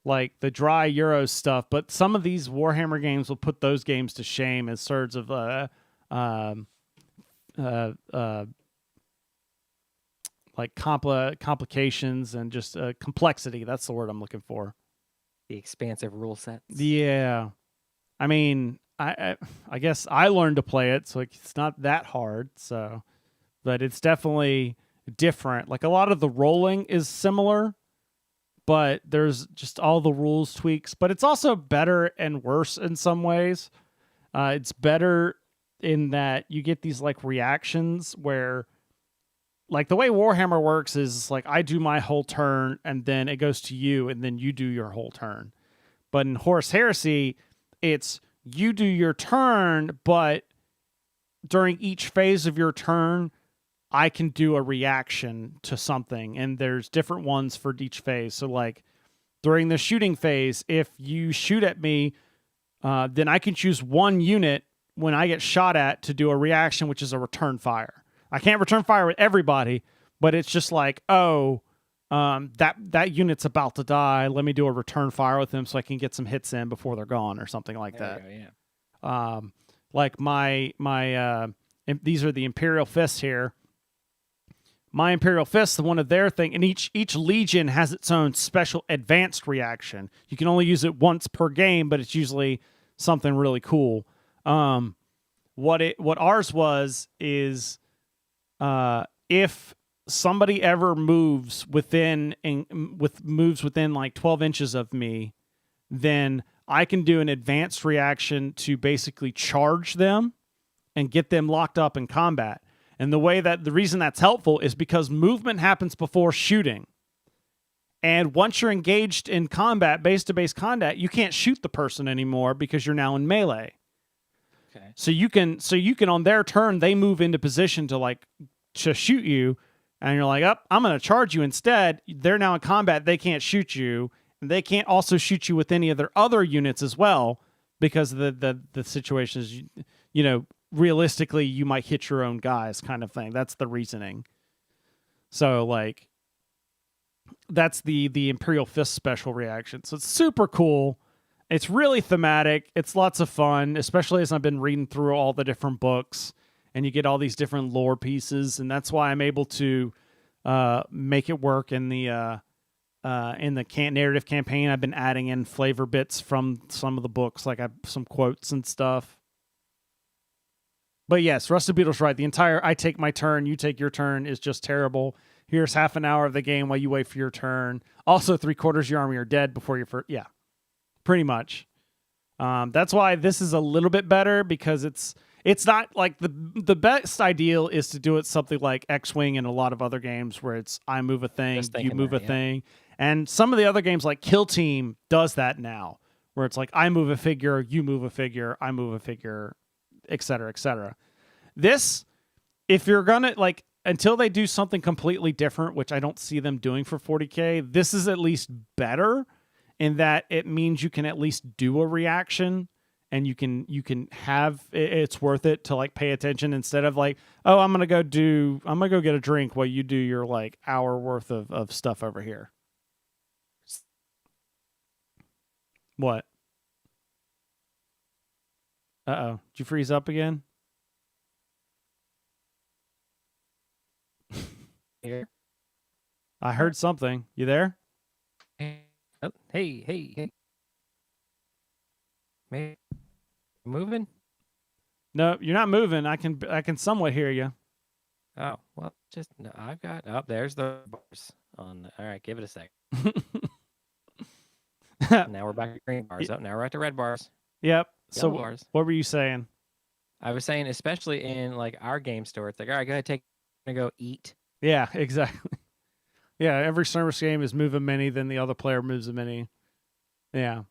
like the dry Euro stuff, but some of these Warhammer games will put those games to shame as sorts of like complications and just complexity. That's the word I'm looking for. The expansive rule sets. Yeah, I mean, I guess I learned to play it, so it's not that hard. So, but it's definitely different. Like a lot of the rolling is similar, but there's just all the rules tweaks. But it's also better and worse in some ways. It's better in that you get these like reactions where, like the way Warhammer works is like I do my whole turn and then it goes to you and then you do your whole turn. But in Horus Heresy, it's you do your turn, but during each phase of your turn, I can do a reaction to something, and there's different ones for each phase. So like during the shooting phase, if you shoot at me, then I can choose one unit when I get shot at to do a reaction, which is a return fire. I can't return fire with everybody, but it's just like, that unit's about to die. Let me do a return fire with them so I can get some hits in before they're gone or something like that. Yeah. Like my these are the Imperial Fists here. My Imperial Fists, one of their thing, and each Legion has its own special advanced reaction. You can only use it once per game, but it's usually something really cool. What ours was is if somebody ever moves within like 12 inches of me, then I can do an advanced reaction to basically charge them and get them locked up in combat. And the reason that's helpful is because movement happens before shooting. And once you're engaged in combat, base-to-base combat, you can't shoot the person anymore because you're now in melee. Okay. So you can on their turn, they move into position to shoot you, and you're like, I'm going to charge you instead. They're now in combat, they can't shoot you, and they can't also shoot you with any of their other units as well because of the situation is, realistically, you might hit your own guys kind of thing. That's the reasoning. So, like, that's the Imperial Fist special reaction. So it's super cool. It's really thematic. It's lots of fun, especially as I've been reading through all the different books, and you get all these different lore pieces, and that's why I'm able to make it work in the narrative campaign. I've been adding in flavor bits from some of the books, like some quotes and stuff. But yes, Rusted Beetle's right. The entire I take my turn, you take your turn is just terrible. Here's half an hour of the game while you wait for your turn. Also, 3/4 of your army are dead before your first. Yeah, pretty much. That's why this is a little bit better because it's not like the best ideal is to do it something like X-Wing and a lot of other games where it's I move a thing, you move a thing. And some of the other games like Kill Team does that now where it's like I move a figure, you move a figure, I move a figure, etc., etc. This, if you're gonna until they do something completely different, which I don't see them doing for 40K, this is at least better in that it means you can at least do a reaction and you can have it's worth it to like pay attention instead of like, oh, I'm gonna go get a drink while you do your like hour worth of stuff over here. What? Uh-oh. Did you freeze up again? Here. I heard something. You there? Oh, hey. Man, moving? No, you're not moving. I can somewhat hear you. Oh, well, just no, I've got. Oh, there's the bars on. All right, give it a sec. Now we're back at green bars. Oh, now we're at the red bars. Yep. So Yellow bars. what were you saying? I was saying, especially in like our game store, it's like, all right, go ahead, go eat. Yeah, exactly. Yeah, every service game is move a mini, then the other player moves a mini. Yeah.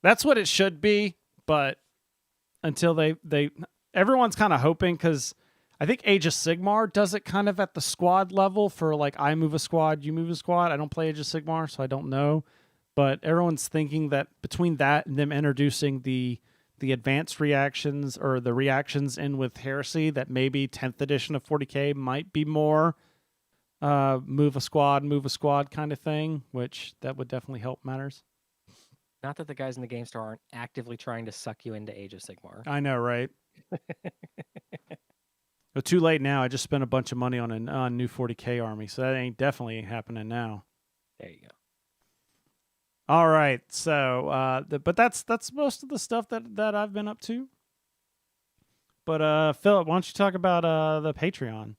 That's what it should be, but until they everyone's kind of hoping, because I think Age of Sigmar does it kind of at the squad level for like, I move a squad, you move a squad. I don't play Age of Sigmar, so I don't know. But everyone's thinking that between that and them introducing the advanced reactions or the reactions in with Heresy, that maybe 10th edition of 40K might be more move a squad kind of thing, which that would definitely help matters. Not that the guys in the game store aren't actively trying to suck you into Age of Sigmar. I know, right? But too late now. I just spent a bunch of money on a new 40K army, so that ain't definitely happening now. There you go. All right, so but that's most of the stuff that I've been up to. But Philip, why don't you talk about the Patreon?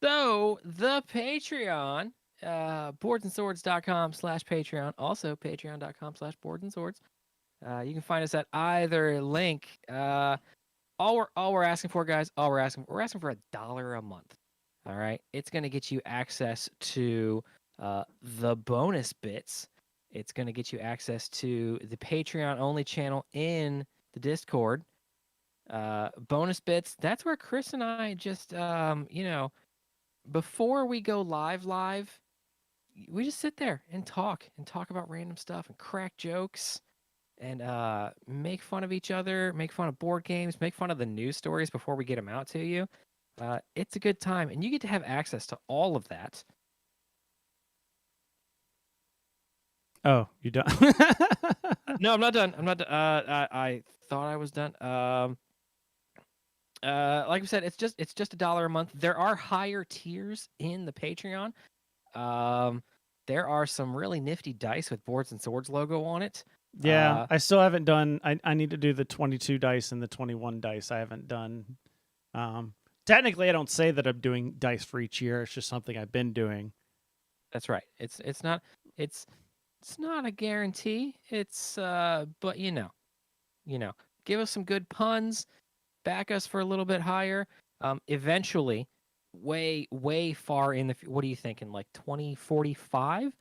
So the Patreon, boardsandswords.com/Patreon, also patreon.com/boardsandswords. You can find us at either link. All we're asking for, guys, we're asking for $1 a month. All right, it's gonna get you access to the bonus bits. It's going to get you access to the Patreon-only channel in the Discord. Bonus bits, that's where Chris and I just, before we go live, we just sit there and talk about random stuff and crack jokes and make fun of each other, make fun of board games, make fun of the news stories before we get them out to you. It's a good time, and you get to have access to all of that. Oh, you done? No, I'm not done. I thought I was done. Like I said, it's just $1 a month. There are higher tiers in the Patreon. There are some really nifty dice with Boards and Swords logo on it. Yeah, I still haven't done. I need to do the 22 dice and the 21 dice. I haven't done. Technically, I don't say that I'm doing dice for each year. It's just something I've been doing. That's right. It's not a guarantee. It's but give us some good puns, back us for a little bit higher. Eventually, way far in the what are you thinking, like 2045?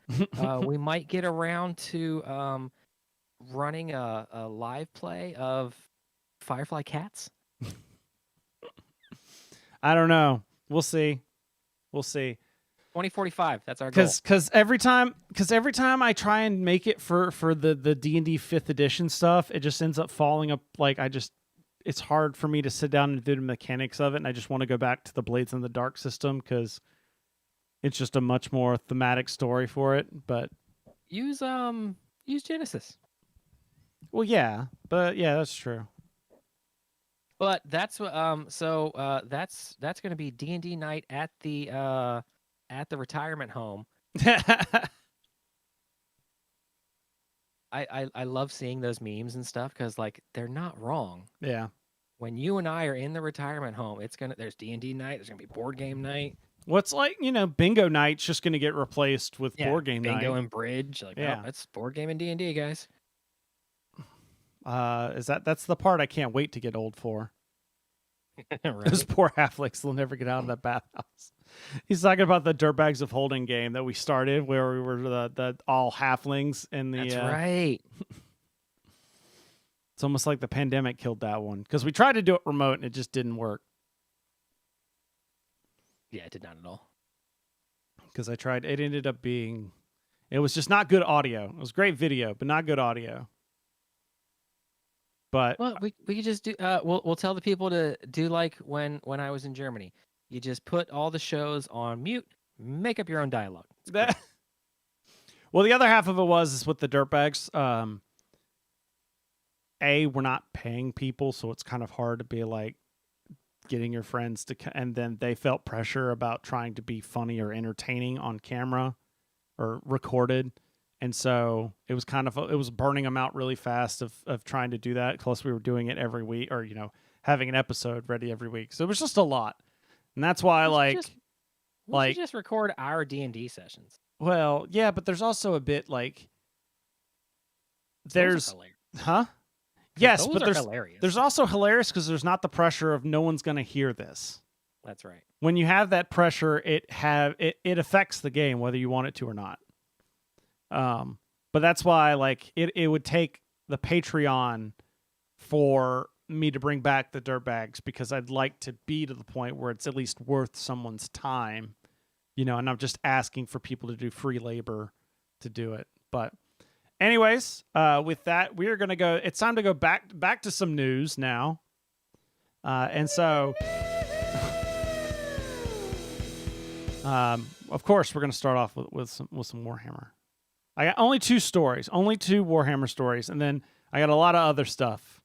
We might get around to running a live play of Firefly Cats. I don't know. We'll see. 2045. That's our goal. Because every time I try and make it for the D&D 5th edition stuff, it just ends up falling up. Like it's hard for me to sit down and do the mechanics of it, and I just want to go back to the Blades in the Dark system because it's just a much more thematic story for it. But use Genesis. Well, yeah, but yeah, that's true. But that's what that's going to be D&D night at the retirement home. I love seeing those memes and stuff because like they're not wrong. Yeah. When you and I are in the retirement home, there's D&D night, there's gonna be board game night. What's bingo night's just gonna get replaced with board game night. Bingo and bridge. Like, yeah, that's board game and D&D, guys. That's the part I can't wait to get old for. Right. Those poor halflings will never get out of that bathhouse. He's talking about the Dirtbags of Holding game that we started, where we were the all halflings in the. That's right. It's almost like the pandemic killed that one because we tried to do it remote and it just didn't work. Yeah, it did not at all. Because I tried, it ended up being, it was just not good audio. It was great video, but not good audio. But Well, we could just do. We'll tell the people to do like when I was in Germany. You just put all the shows on mute. Make up your own dialogue. It's great. Well, the other half of it is with the dirtbags. We're not paying people, so it's kind of hard to be like getting your friends to, and then they felt pressure about trying to be funny or entertaining on camera or recorded. And so it was it was burning them out really fast of trying to do that. Plus we were doing it every week, or, having an episode ready every week. So it was just a lot. And that's why we should just record our D&D sessions. Well, yeah, but there's also a bit like there's, huh? Yes, but there's also hilarious because there's not the pressure of no one's going to hear this. That's right. When you have that pressure, it affects the game whether you want it to or not. But that's why it would take the Patreon for me to bring back the dirtbags, because I'd like to be to the point where it's at least worth someone's time, and I'm just asking for people to do free labor to do it. But anyways, with that, we are going to go. It's time to go back to some news now. And so, of course, we're going to start off with some Warhammer. I got only two Warhammer stories, and then I got a lot of other stuff.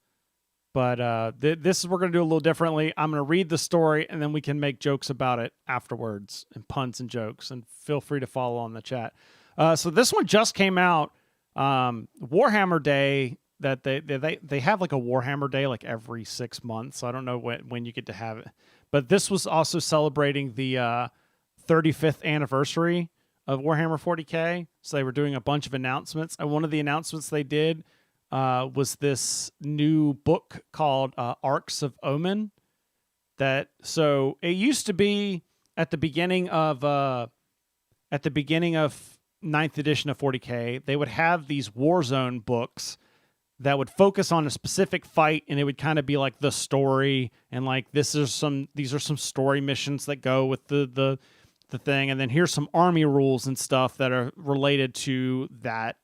But this is we're going to do a little differently. I'm going to read the story, and then we can make jokes about it afterwards, and puns and jokes. And feel free to follow on the chat. So this one just came out. Warhammer Day, that they have like a Warhammer Day like every 6 months. So I don't know when you get to have it, but this was also celebrating the 35th anniversary of Warhammer 40K. So they were doing a bunch of announcements, and one of the announcements they did was this new book called Arcs of Omen. So it used to be at the beginning of 9th edition of 40K, they would have these Warzone books that would focus on a specific fight, and it would kind of be like the story, and like these are some story missions that go with the thing, and then here's some army rules and stuff that are related to that.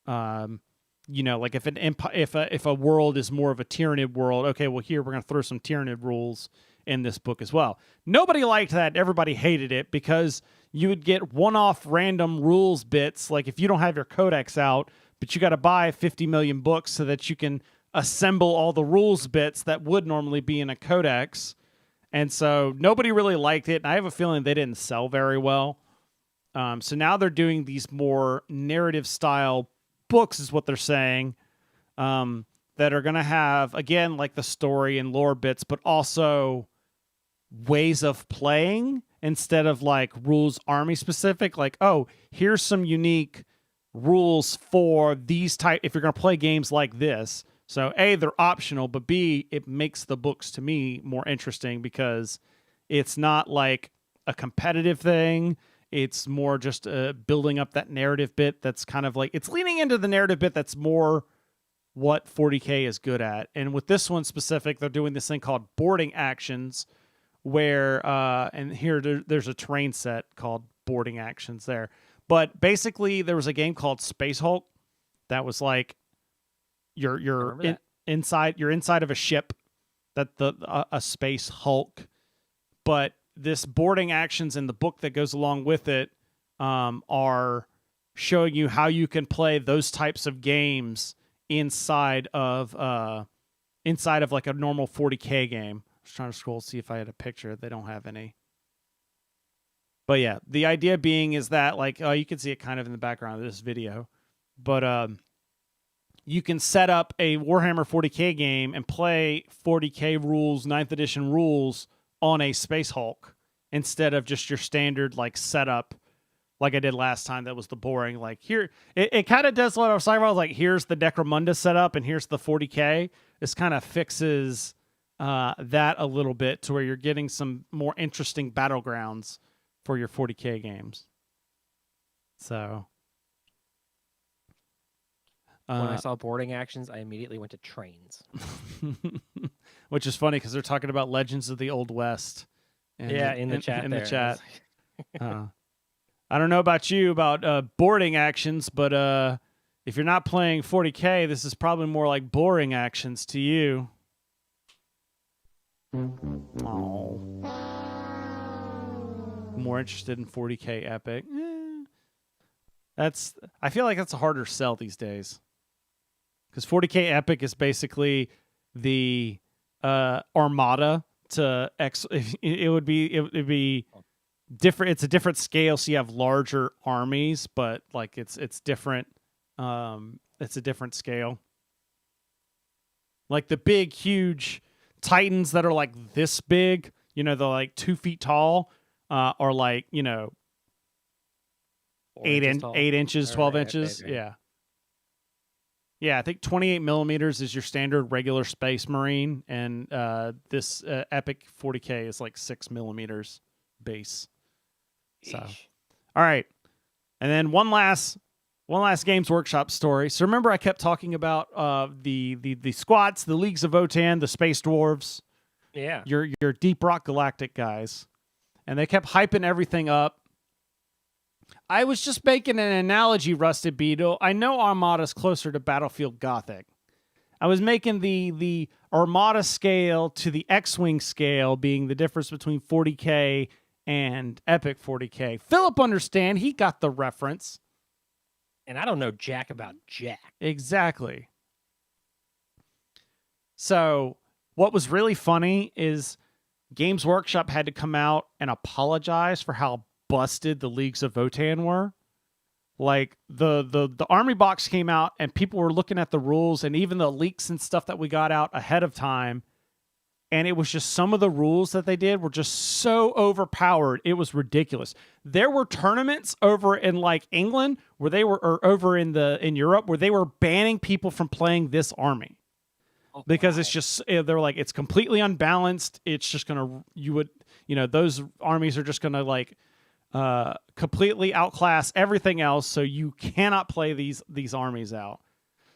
Like if a world is more of a Tyranid world, okay, well here we're going to throw some Tyranid rules in this book as well. Nobody liked that. Everybody hated it because you would get one-off random rules bits, like if you don't have your codex out, but you got to buy 50 million books so that you can assemble all the rules bits that would normally be in a codex. And so nobody really liked it, and I have a feeling they didn't sell very well. So now they're doing these more narrative-style books, is what they're saying, that are going to have, again, like the story and lore bits, but also ways of playing instead of like rules army specific. Like, oh, here's some unique rules for these type if you're going to play games like this. So A, they're optional, but B, it makes the books to me more interesting because it's not like a competitive thing. It's more just building up that narrative bit that's kind of like, it's leaning into the narrative bit that's more what 40K is good at. And with this one specific, they're doing this thing called boarding actions where, and here there's a terrain set called boarding actions there. But basically there was a game called Space Hulk that was like, you're inside of a ship that a Space Hulk, but this boarding actions in the book that goes along with it are showing you how you can play those types of games inside of like a normal 40K game. I was trying to scroll see if I had a picture. They don't have any. But yeah, the idea being is that like you can see it kind of in the background of this video, but you can set up a Warhammer 40K game and play 40K rules, 9th edition rules on a Space Hulk instead of just your standard like setup like I did last time. That was the boring, like here it kind of does what I was talking about, like here's the Necromunda setup and here's the 40K. This kind of fixes that a little bit to where you're getting some more interesting battlegrounds for your 40K games. So when I saw boarding actions, I immediately went to trains. Which is funny because they're talking about Legends of the Old West. In the chat. I don't know about you about boarding actions, but if you're not playing 40K, this is probably more like boring actions to you. Oh. More interested in 40K Epic. I feel like that's a harder sell these days. Because 40K Epic is basically the Armada to X. It would be different. It's a different scale, so you have larger armies, but like it's different. It's a different scale. Like the big, huge Titans that are like this big, they're like 2 feet tall, are like 8 inches, 12 inches. Yeah. Yeah, I think 28 millimeters is your standard regular Space Marine, and this Epic 40K is like 6 millimeters base. So, all right, and then one last Games Workshop story. So remember, I kept talking about the squats, the Leagues of Votan, the Space Dwarves. Yeah, your Deep Rock Galactic guys, and they kept hyping everything up. I was just making an analogy, Rusted Beetle. I know Armada's closer to Battlefield Gothic. I was making the Armada scale to the X-Wing scale being the difference between 40K and Epic 40K. Philip understand. He got the reference. And I don't know jack about jack. Exactly. So what was really funny is Games Workshop had to come out and apologize for how busted the Leagues of Votan were. Like the army box came out and people were looking at the rules and even the leaks and stuff that we got out ahead of time, and it was just some of the rules that they did were just so overpowered. It was ridiculous. There were tournaments over in like England where they were, or over in Europe where they were banning people from playing this army. Because it's just, they're like, it's completely unbalanced. It's just gonna, those armies are just gonna like completely outclass everything else, so you cannot play these armies out.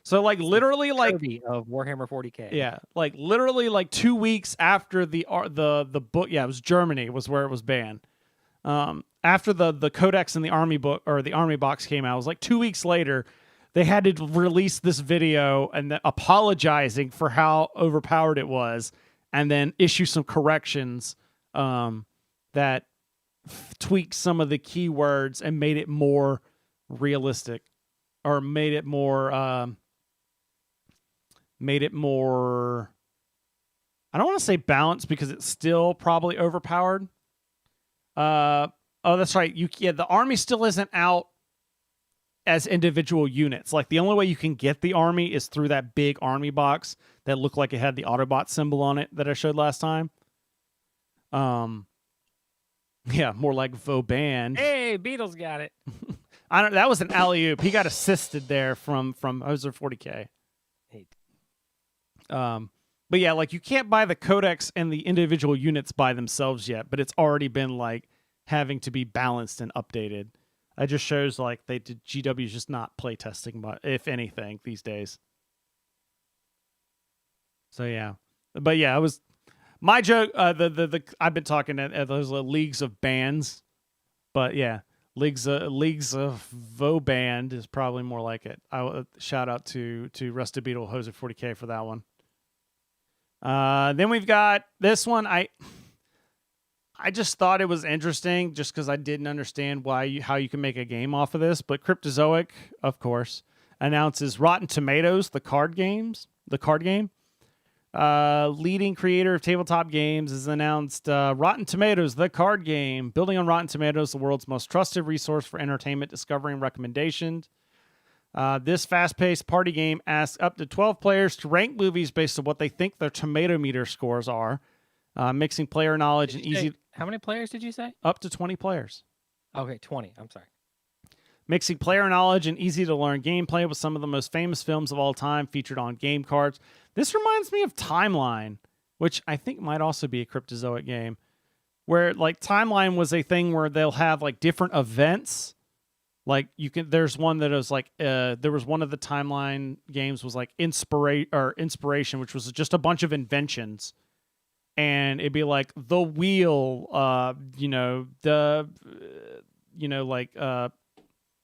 So like literally like of Warhammer 40K. Yeah, like literally like 2 weeks after the book, it was Germany was where it was banned. After the codex and the army book or the army box came out, it was like 2 weeks later. They had to release this video and apologizing for how overpowered it was, and then issue some corrections that tweaked some of the keywords and made it more realistic, or made it more I don't want to say balanced because it's still probably overpowered. Oh, that's right. The army still isn't out as individual units. Like the only way you can get the army is through that big army box that looked like it had the Autobot symbol on it that I showed last time. Yeah, more like Vauban. Hey, Beatles got it. That was an alley-oop. He got assisted there from Hoser 40K. Hey. But yeah, like you can't buy the codex and the individual units by themselves yet, but it's already been like having to be balanced and updated. It just shows like GW's just not play testing, if anything, these days. So yeah, but yeah, it was my joke. I've been talking at those leagues of bands, but yeah, leagues of Vauban is probably more like it. I shout out to Rusted Beetle Hoser 40K for that one. Then we've got this one. I just thought it was interesting just because I didn't understand how you can make a game off of this. But Cryptozoic, of course, announces Rotten Tomatoes, the card game. Leading creator of tabletop games has announced Rotten Tomatoes, the card game. Building on Rotten Tomatoes, the world's most trusted resource for entertainment discovery and recommendations. This fast-paced party game asks up to 12 players to rank movies based on what they think their tomato meter scores are, mixing player knowledge and easy... How many players did you say? Up to 20 players. Okay, 20. I'm sorry. Mixing player knowledge and easy-to-learn gameplay with some of the most famous films of all time featured on game cards. This reminds me of Timeline, which I think might also be a Cryptozoic game, where like Timeline was a thing where they'll have like different events. Like there's one that was like there was one of the Timeline games was like Inspiration, which was just a bunch of inventions, and it'd be like the wheel,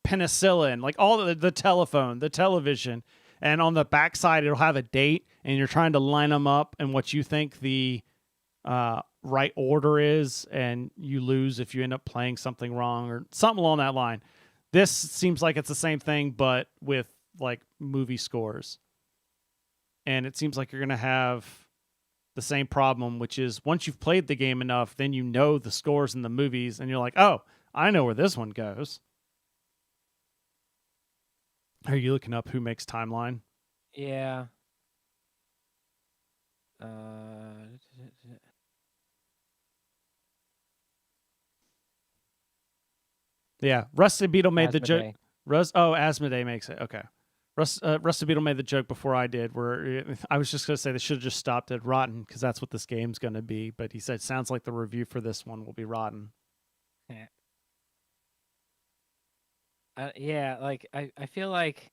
penicillin, like all the telephone, the television, and on the backside it'll have a date, and you're trying to line them up and what you think the right order is, and you lose if you end up playing something wrong or something along that line. This seems like it's the same thing, but with like movie scores. And it seems like you're going to have the same problem, which is once you've played the game enough, then you know the scores in the movies, and you're like, oh, I know where this one goes. Are you looking up who makes Timeline? Yeah. Yeah, Rusty Beetle made the joke. Asmodee. Asmodee makes it. Okay. Rusty Beetle made the joke before I did, where I was just going to say they should have just stopped at rotten because that's what this game's going to be. But he said, sounds like the review for this one will be rotten. Yeah, like I feel like...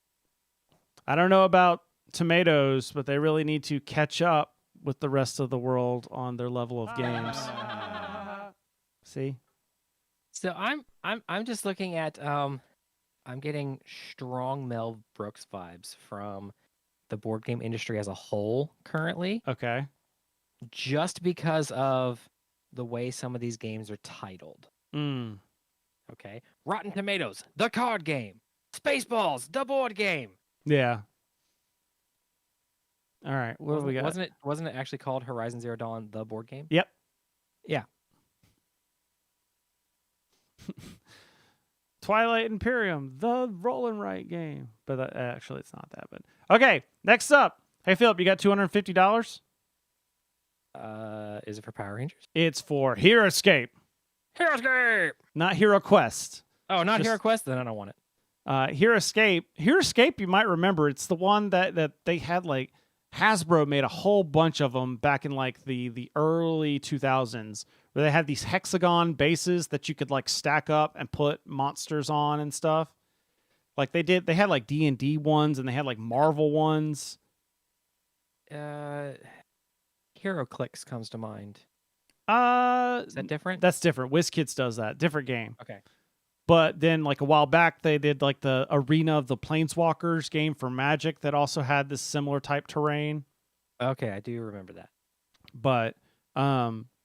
I don't know about tomatoes, but they really need to catch up with the rest of the world on their level of games. See? So I'm just looking at I'm getting strong Mel Brooks vibes from the board game industry as a whole currently. Okay. Just because of the way some of these games are titled. Okay. Rotten Tomatoes, the card game. Spaceballs, the board game. Yeah. All right. What have we got? Wasn't it actually called Horizon Zero Dawn, the board game? Yep. Yeah. Twilight Imperium, the roll and write game. But actually, it's not that. But okay, next up. Hey, Philip, you got $250? Is it for Power Rangers? It's for Hero Escape. Hero Escape! Not Hero Quest. Oh, not Hero Quest? Then I don't want it. Hero Escape. Hero Escape, you might remember. It's the one that they had, like, Hasbro made a whole bunch of them back in, like, the early 2000s, where they had these hexagon bases that you could, like, stack up and put monsters on and stuff. Like, they had, like, D&D ones, and they had, like, Marvel ones. HeroClix comes to mind. Is that different? That's different. WizKids does that. Different game. Okay. But then, like, a while back, they did, like, the Arena of the Planeswalkers game for Magic that also had this similar type terrain. Okay, I do remember that. But,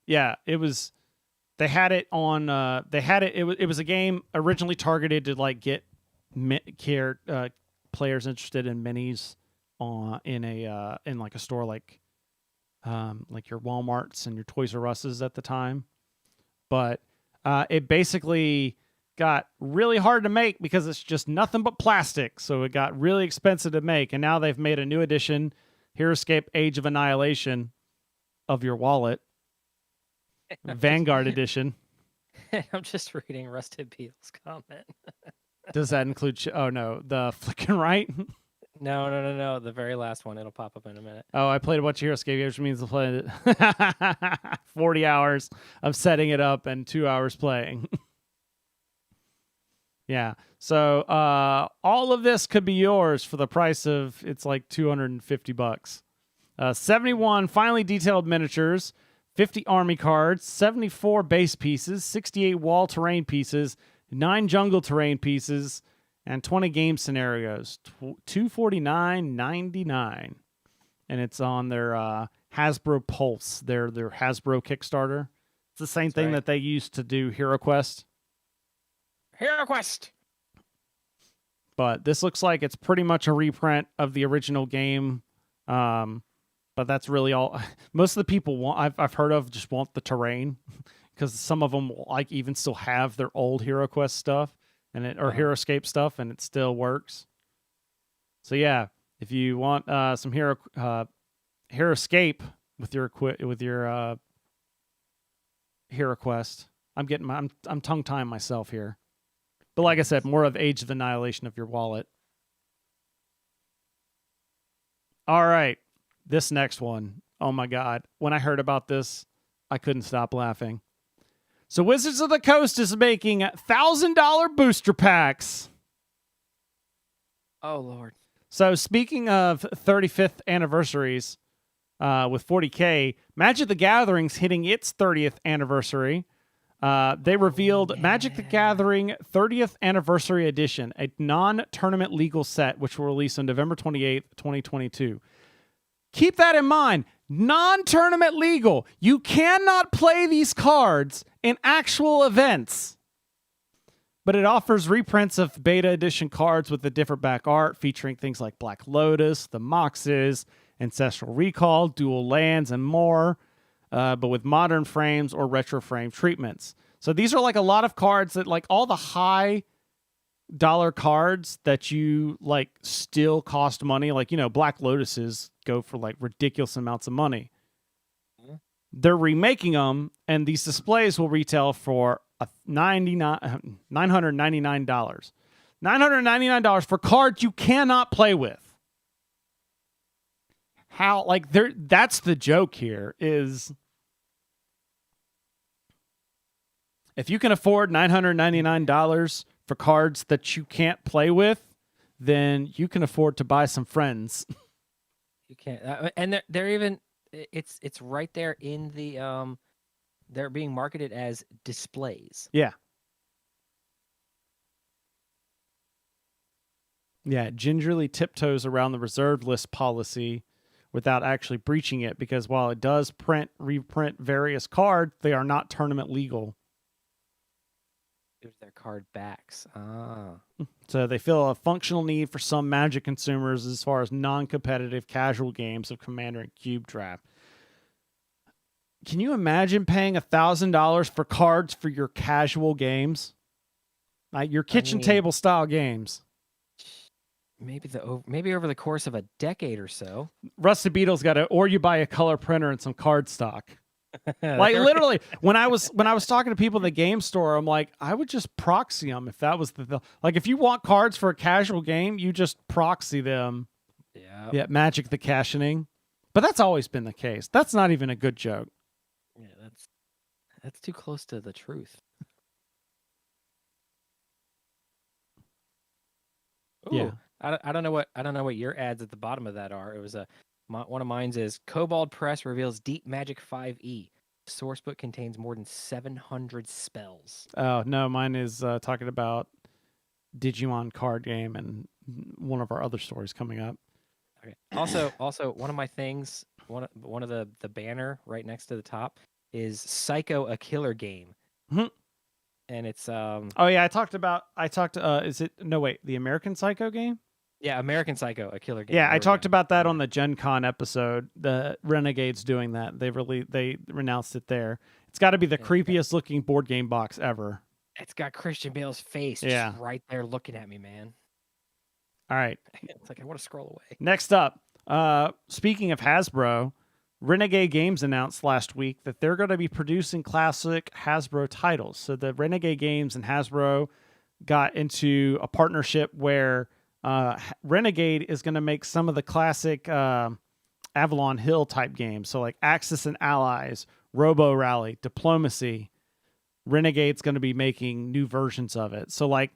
yeah, it was... They had it on... It was a game originally targeted to, like, get players interested in minis in like a store like your Walmarts and your Toys R Us's at the time. But it basically got really hard to make because it's just nothing but plastic. So it got really expensive to make. And now they've made a new edition, Hero Escape Age of Annihilation, of your wallet. Vanguard edition. I'm just reading Rusted Beetle's comment. Does that include... Oh, no. The flicking right? No. The very last one. It'll pop up in a minute. Oh, I played a bunch of Hero Escape, which means I played it 40 hours of setting it up and 2 hours playing. Yeah. So all of this could be yours for the price of... It's like $250. 71 finely detailed miniatures, 50 army cards, 74 base pieces, 68 wall terrain pieces, 9 jungle terrain pieces, and 20 game scenarios. $249.99, and it's on their Hasbro Pulse, their Hasbro Kickstarter. It's the same thing that they used to do Hero Quest. Hero Quest. But this looks like it's pretty much a reprint of the original game. But that's really all. Most of the people I've heard of just want the terrain. Because some of them like even still have their old Hero Quest stuff or Hero Escape stuff, and it still works. So yeah, if you want some Hero Escape with your Hero Quest, I'm tongue tying myself here. But like I said, more of Age of Annihilation of your wallet. All right, this next one. Oh my God, when I heard about this, I couldn't stop laughing. So Wizards of the Coast is making $1,000 booster packs. Oh, Lord. So speaking of 35th anniversaries with 40K, Magic the Gathering's hitting its 30th anniversary. They revealed Magic the Gathering 30th Anniversary Edition, a non-tournament legal set, which will release on November 28th, 2022. Keep that in mind. Non-tournament legal. You cannot play these cards in actual events. But it offers reprints of beta edition cards with the different back art, featuring things like Black Lotus, the Moxes, Ancestral Recall, Dual Lands, and more, but with modern frames or retro frame treatments. So these are like a lot of cards that, like, all the high dollar cards that you like still cost money, like, you know, Black Lotuses go for like ridiculous amounts of money. They're remaking them, and these displays will retail for $999. $999 for cards you cannot play with. How, like, that's the joke here, is if you can afford $999 for cards that you can't play with, then you can afford to buy some friends. You can't, and they're even, it's right there in the they're being marketed as displays. Yeah. Yeah, gingerly tiptoes around the reserved list policy without actually breaching it, because while it does reprint various cards, they are not tournament legal. Gives their card backs. So they feel a functional need for some Magic consumers as far as non-competitive casual games of Commander and Cube Draft. Can you imagine paying $1,000 for cards for your casual games? Like your kitchen table style games. Maybe over the course of a decade or so. Rusty Beetle's got or you buy a color printer and some card stock. Like literally, when I was talking to people at the game store, I'm like, I would just proxy them if that was like, if you want cards for a casual game, you just proxy them. Yeah. Yeah, Magic the Cashining. But that's always been the case. That's not even a good joke. Yeah, that's too close to the truth. Ooh, yeah. I don't know what your ads at the bottom of that are. It was one of mine's is Kobold Press reveals Deep Magic 5e. Sourcebook contains more than 700 spells. Oh no, mine is talking about Digimon card game and one of our other stories coming up. Okay. Also, one of my things, one of the banner right next to the top is Psycho, a killer game. Mm-hmm. And it's Oh yeah, is it the American Psycho game? Yeah, American Psycho, a killer game. Yeah, I talked about that on the Gen Con episode. The Renegades doing that. They announced it there. It's got to be the creepiest looking board game box ever. It's got Christian Bale's face just right there looking at me, man. All right. It's like I want to scroll away. Next up, speaking of Hasbro, Renegade Games announced last week that they're going to be producing classic Hasbro titles. So the Renegade Games and Hasbro got into a partnership where Renegade is going to make some of the classic Avalon Hill type games. So like Axis and Allies, Robo Rally, Diplomacy. Renegade's going to be making new versions of it. So like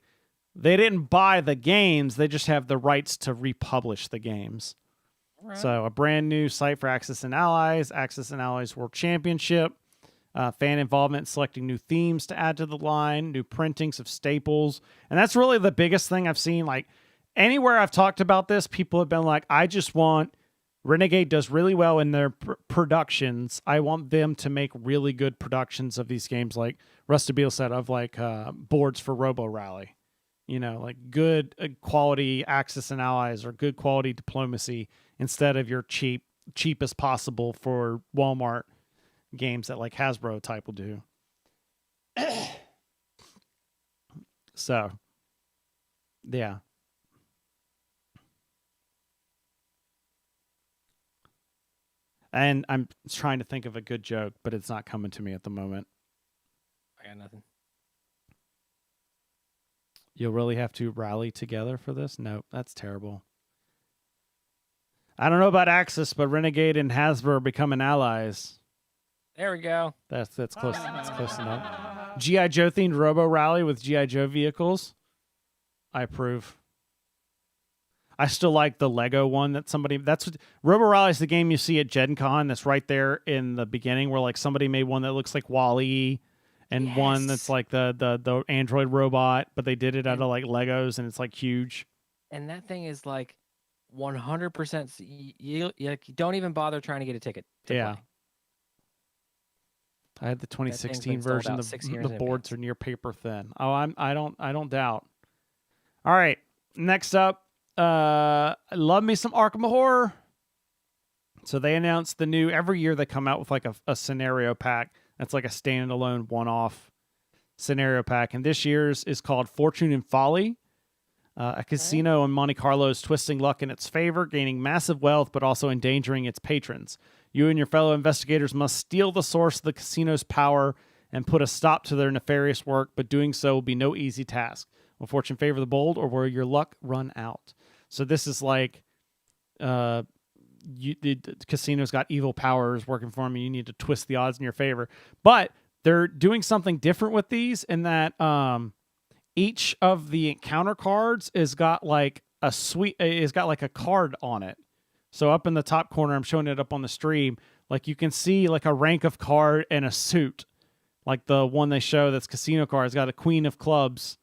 they didn't buy the games, they just have the rights to republish the games. Right. So a brand new site for Axis and Allies World Championship, fan involvement, selecting new themes to add to the line, new printings of staples. And that's really the biggest thing I've seen. Like anywhere I've talked about this, people have been like, I just want Renegade does really well in their productions. I want them to make really good productions of these games, like Rusty Beal said, of like boards for Robo Rally. You know, like good quality Axis and Allies or good quality Diplomacy instead of your cheapest possible for Walmart games that like Hasbro type will do. So, yeah. And I'm trying to think of a good joke, but it's not coming to me at the moment. I got nothing. You'll really have to rally together for this? Nope, that's terrible. I don't know about Axis, but Renegade and Hasbro are becoming allies. There we go. That's close. That's close enough. G.I. Joe themed Robo Rally with G.I. Joe vehicles. I approve. I still like the Lego one Robo Rally is the game you see at Gen Con that's right there in the beginning where like somebody made one that looks like WALL-E and one that's like the android robot, but they did it out of like Legos, and it's like huge. And that thing is like 100%. You don't even bother trying to get a ticket to play. I had the 2016 version. The boards are near paper thin. Oh, I don't doubt. All right, next up, love me some Arkham Horror. So they announced the new. Every year they come out with like a scenario pack that's like a standalone one-off scenario pack, and this year's is called Fortune and Folly. A casino in Monte Carlo is twisting luck in its favor, gaining massive wealth, but also endangering its patrons. You and your fellow investigators must steal the source of the casino's power and put a stop to their nefarious work, but doing so will be no easy task. Will fortune favor the bold, or will your luck run out? So this is like, the casino's got evil powers working for them, and you need to twist the odds in your favor. But they're doing something different with these in that, each of the encounter cards is got like a card on it. So up in the top corner, I'm showing it up on the stream. Like you can see like a rank of card and a suit. Like the one they show that's casino cards got a queen of clubs,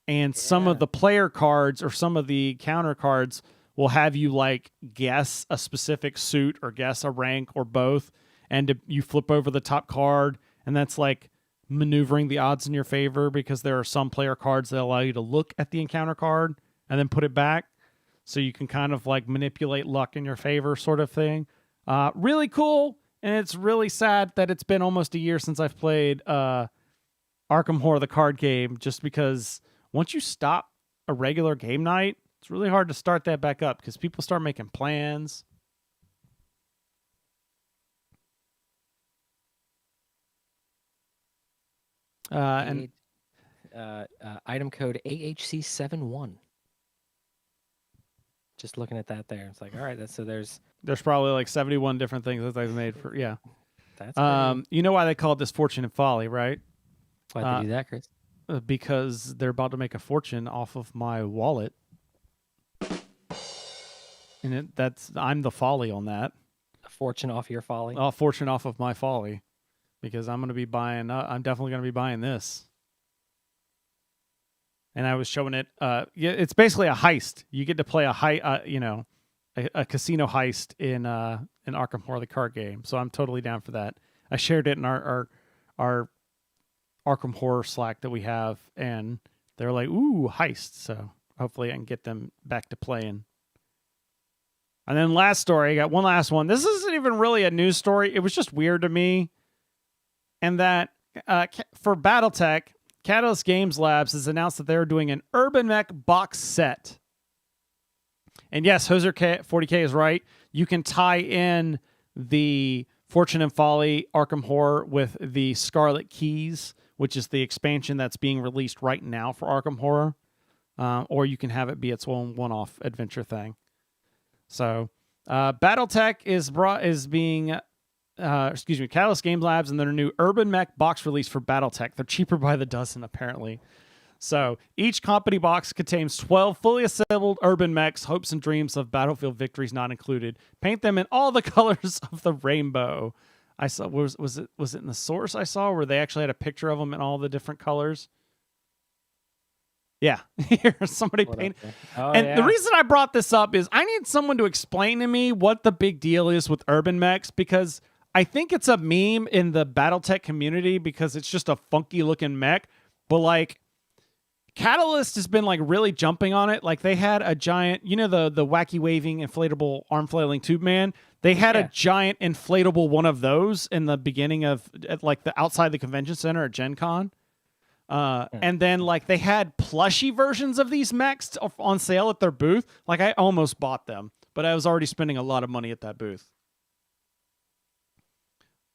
and some of the player cards or some of the counter cards will have you like guess a specific suit or guess a rank or both. And you flip over the top card, and that's like maneuvering the odds in your favor, because there are some player cards that allow you to look at the encounter card and then put it back, so you can kind of like manipulate luck in your favor, sort of thing. Really cool, and it's really sad that it's been almost a year since I've played Arkham Horror, the card game, just because once you stop a regular game night, it's really hard to start that back up because people start making plans. And item code AHC71. Just looking at that there, it's like, all right, there's probably like 71 different things that they've made for That's you know why they called this Fortune and Folly, right? Why'd they do that, Chris? Because they're about to make a fortune off of my wallet, and I'm the folly on that. A fortune off your folly. A fortune off of my folly. Because I'm going to be buying, I'm definitely going to be buying this. And I was showing it. It's basically a heist. You get to play a casino heist in Arkham Horror, the card game. So I'm totally down for that. I shared it in our Arkham Horror Slack that we have, and they're like, "Ooh, heist!" So hopefully I can get them back to playing. And then last story, I got one last one. This isn't even really a news story. It was just weird to me. And that for BattleTech, Catalyst Games Labs has announced that they're doing an Urban Mech box set. And yes, Hoser 40K is right. You can tie in the Fortune and Folly Arkham Horror with the Scarlet Keys, which is the expansion that's being released right now for Arkham Horror. Or you can have it be its own one-off adventure thing. So BattleTech is being... Catalyst Games Labs and their new Urban Mech box release for BattleTech. They're cheaper by the dozen, apparently. So each company box contains 12 fully assembled Urban Mechs, hopes and dreams of battlefield victories not included. Paint them in all the colors of the rainbow. I saw was it in the source I saw where they actually had a picture of them in all the different colors? Yeah, here somebody painted. The reason I brought this up is I need someone to explain to me what the big deal is with Urban Mechs, because I think it's a meme in the BattleTech community because it's just a funky looking mech, but like Catalyst has been like really jumping on it. Like they had a giant, the wacky waving inflatable arm flailing tube man. They had a giant inflatable one of those in the beginning of like the outside the convention center at Gen Con. And then like they had plushy versions of these mechs on sale at their booth. Like I almost bought them, but I was already spending a lot of money at that booth.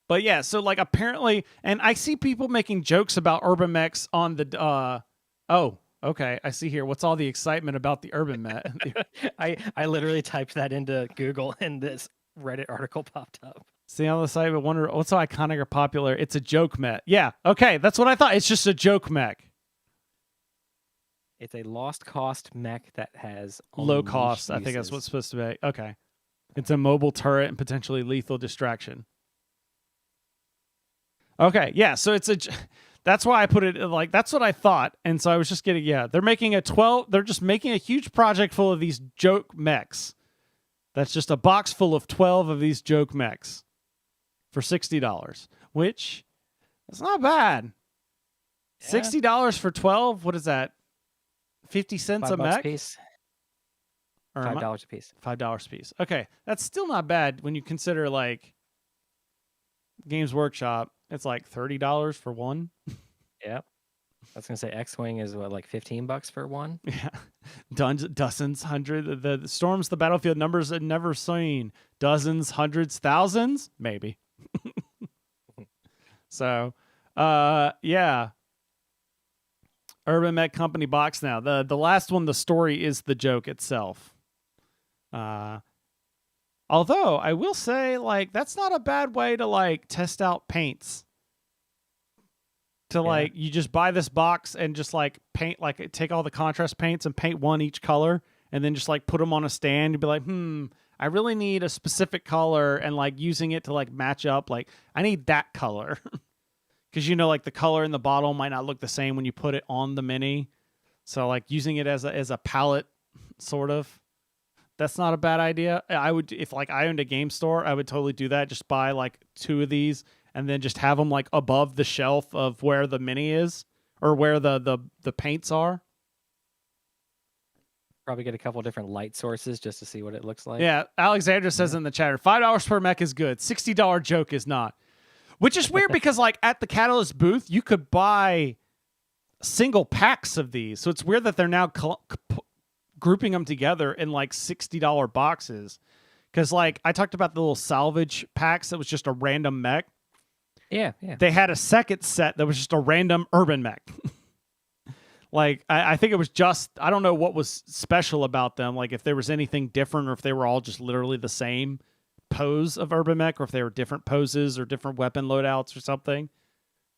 But yeah, so like apparently, and I see people making jokes about Urban Mechs on the, oh, okay, I see here. What's all the excitement about the Urban Mech? I literally typed that into Google and this Reddit article popped up. See on the site, but wonder what's so iconic or popular. It's a joke mech. Yeah, okay, that's what I thought. It's just a joke mech. It's a lost cost mech that has low cost. I think that's what's supposed to be. Okay, it's a mobile turret and potentially lethal distraction. Okay, yeah, so That's why I put it like that's what I thought. And so I was just getting they're making they're just making a huge project full of these joke mechs. That's just a box full of 12 of these joke mechs for $60, which is not bad. Yeah. $60 for 12, what is that? 50 cents a $5 mech? a piece. Or $5 a piece. $5 a piece. Okay, that's still not bad when you consider like Games Workshop. It's like $30 for one. Yep. I was gonna say X-wing is what, like $15 for one. Yeah, dozens, hundreds. The storms the battlefield numbers I've never seen. Dozens, hundreds, thousands, maybe. So, yeah. Urban Mech Company box now. The last one, the story is the joke itself. Although I will say, like, that's not a bad way to like test out paints. Like, you just buy this box and just like paint, like take all the contrast paints and paint one each color, and then just like put them on a stand. You'd be like, I really need a specific color, and like using it to like match up. Like, I need that color. Because, like the color in the bottle might not look the same when you put it on the mini. So like using it as a palette, sort of. That's not a bad idea. I would, if like I owned a game store, I would totally do that. Just buy like 2 of these and then just have them like above the shelf of where the mini is or where the paints are. Probably get a couple different light sources just to see what it looks like. Yeah, Alexandra says in the chat, $5 per mech is good. $60 joke is not. Which is weird because like at the Catalyst booth, you could buy single packs of these. So it's weird that they're now grouping them together in like $60 boxes. Because like I talked about the little salvage packs that was just a random mech. Yeah. They had a second set that was just a random urban mech. Like, I think it was just, I don't know what was special about them. Like, if there was anything different or if they were all just literally the same pose of urban mech or if they were different poses or different weapon loadouts or something.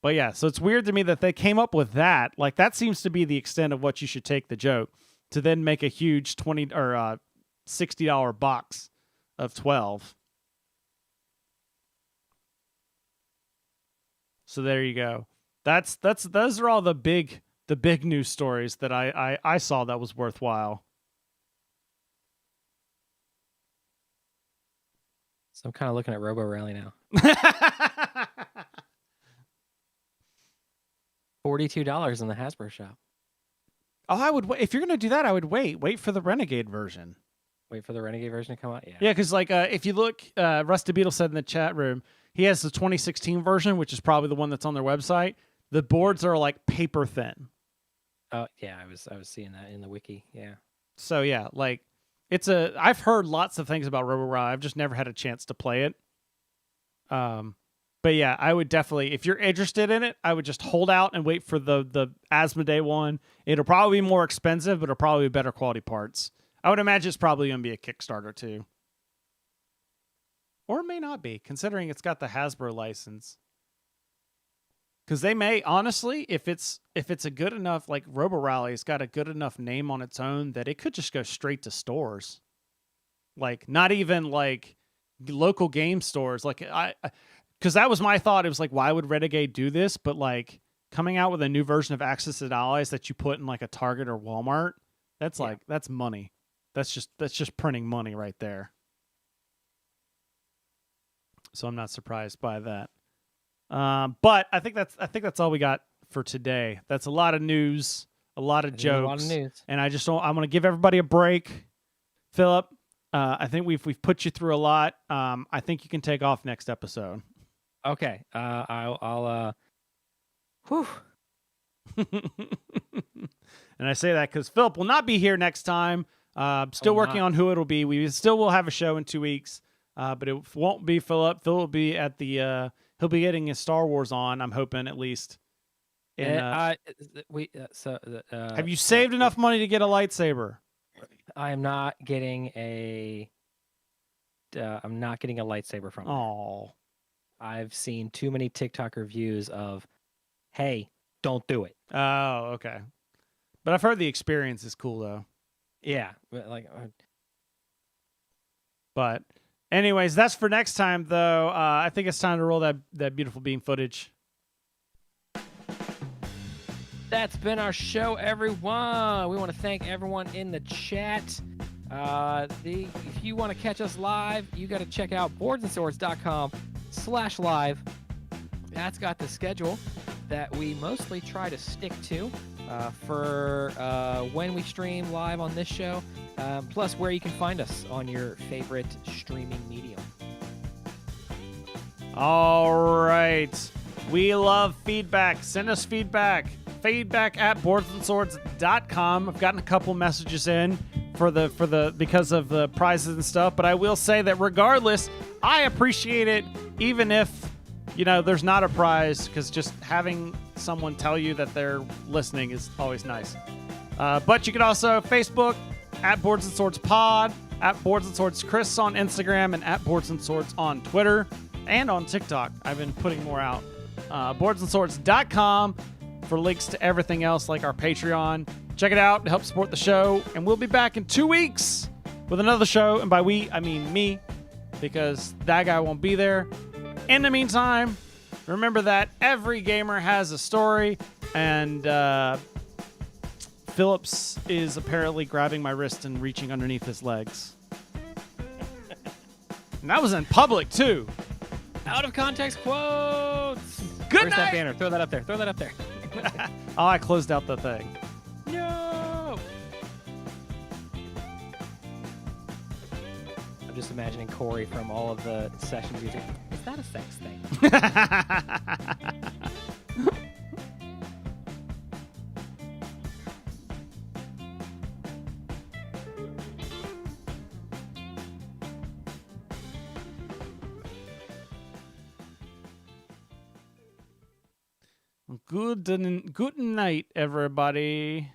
But yeah, so it's weird to me that they came up with that. Like, that seems to be the extent of what you should take the joke to then make a huge $20 or $60 box of 12. So there you go. Those are all the big news stories that I saw that was worthwhile. So I'm kind of looking at Robo Rally now. $42 in the Hasbro shop. Oh, I would. If you're gonna do that, I would wait for the Renegade version. Wait for the Renegade version to come out. Yeah, because like if you look, Rusty Beetle said in the chat room, he has the 2016 version, which is probably the one that's on their website. The boards are like paper thin. Oh yeah, I was seeing that in the wiki. Yeah. So yeah, like I've heard lots of things about Robo Rally. I've just never had a chance to play it. But yeah, I would definitely, if you're interested in it, I would just hold out and wait for the Asmodee one. It'll probably be more expensive, but it'll probably be better quality parts. I would imagine it's probably going to be a Kickstarter too. Or it may not be, considering it's got the Hasbro license. Because they may, honestly, if it's a good enough, like Robo Rally's got a good enough name on its own that it could just go straight to stores. Like, not even like local game stores. Like, because that was my thought. It was like, why would Renegade do this? But like coming out with a new version of Axis and Allies that you put in like a Target or Walmart, that's like, that's money. That's just printing money right there. So I'm not surprised by that. But I think that's all we got for today. That's a lot of news, a lot of jokes, a lot of news. And I'm going to give everybody a break. Philip, I think we've put you through a lot. I think you can take off next episode. Okay. I'll whew. And I say that because Philip will not be here next time. Still working on who it'll be. We still will have a show in 2 weeks, but it won't be Philip. Phil will be at the. He'll be getting his Star Wars on. I'm hoping at least. Have you saved enough money to get a lightsaber? I am not getting a. I'm not getting a lightsaber from. Oh. I've seen too many TikTok reviews of, "Hey, don't do it." Oh, okay. But I've heard the experience is cool though. Yeah, like. But anyways, that's for next time though. I think it's time to roll that beautiful beam footage. That's been our show, everyone. We want to thank everyone in the chat. If you want to catch us live, you got to check out boardsandswords.com/live. That's got the schedule that we mostly try to stick to for when we stream live on this show, plus where you can find us on your favorite streaming medium. All right. We love feedback. Send us feedback. Feedback at boardsandswords.com. I've gotten a couple messages in because of the prizes and stuff, but I will say that regardless, I appreciate it even if, there's not a prize, because just having someone tell you that they're listening is always nice. But you can also Facebook at Boards and Swords Pod, at Boards and Swords Chris on Instagram, and at Boards and Swords on Twitter and on TikTok. I've been putting more out. Boardsandswords.com for links to everything else like our Patreon. Check it out to help support the show, and we'll be back in 2 weeks with another show, and by we, I mean me, because that guy won't be there. In the meantime, remember that every gamer has a story, and Phillips is apparently grabbing my wrist and reaching underneath his legs. And that was in public, too. Out of context quotes. Good Where's night. that banner? Throw that up there. Oh, I closed out the thing. No. I'm just imagining Corey from all of the sessions using. Is that a sex thing? Good night, everybody.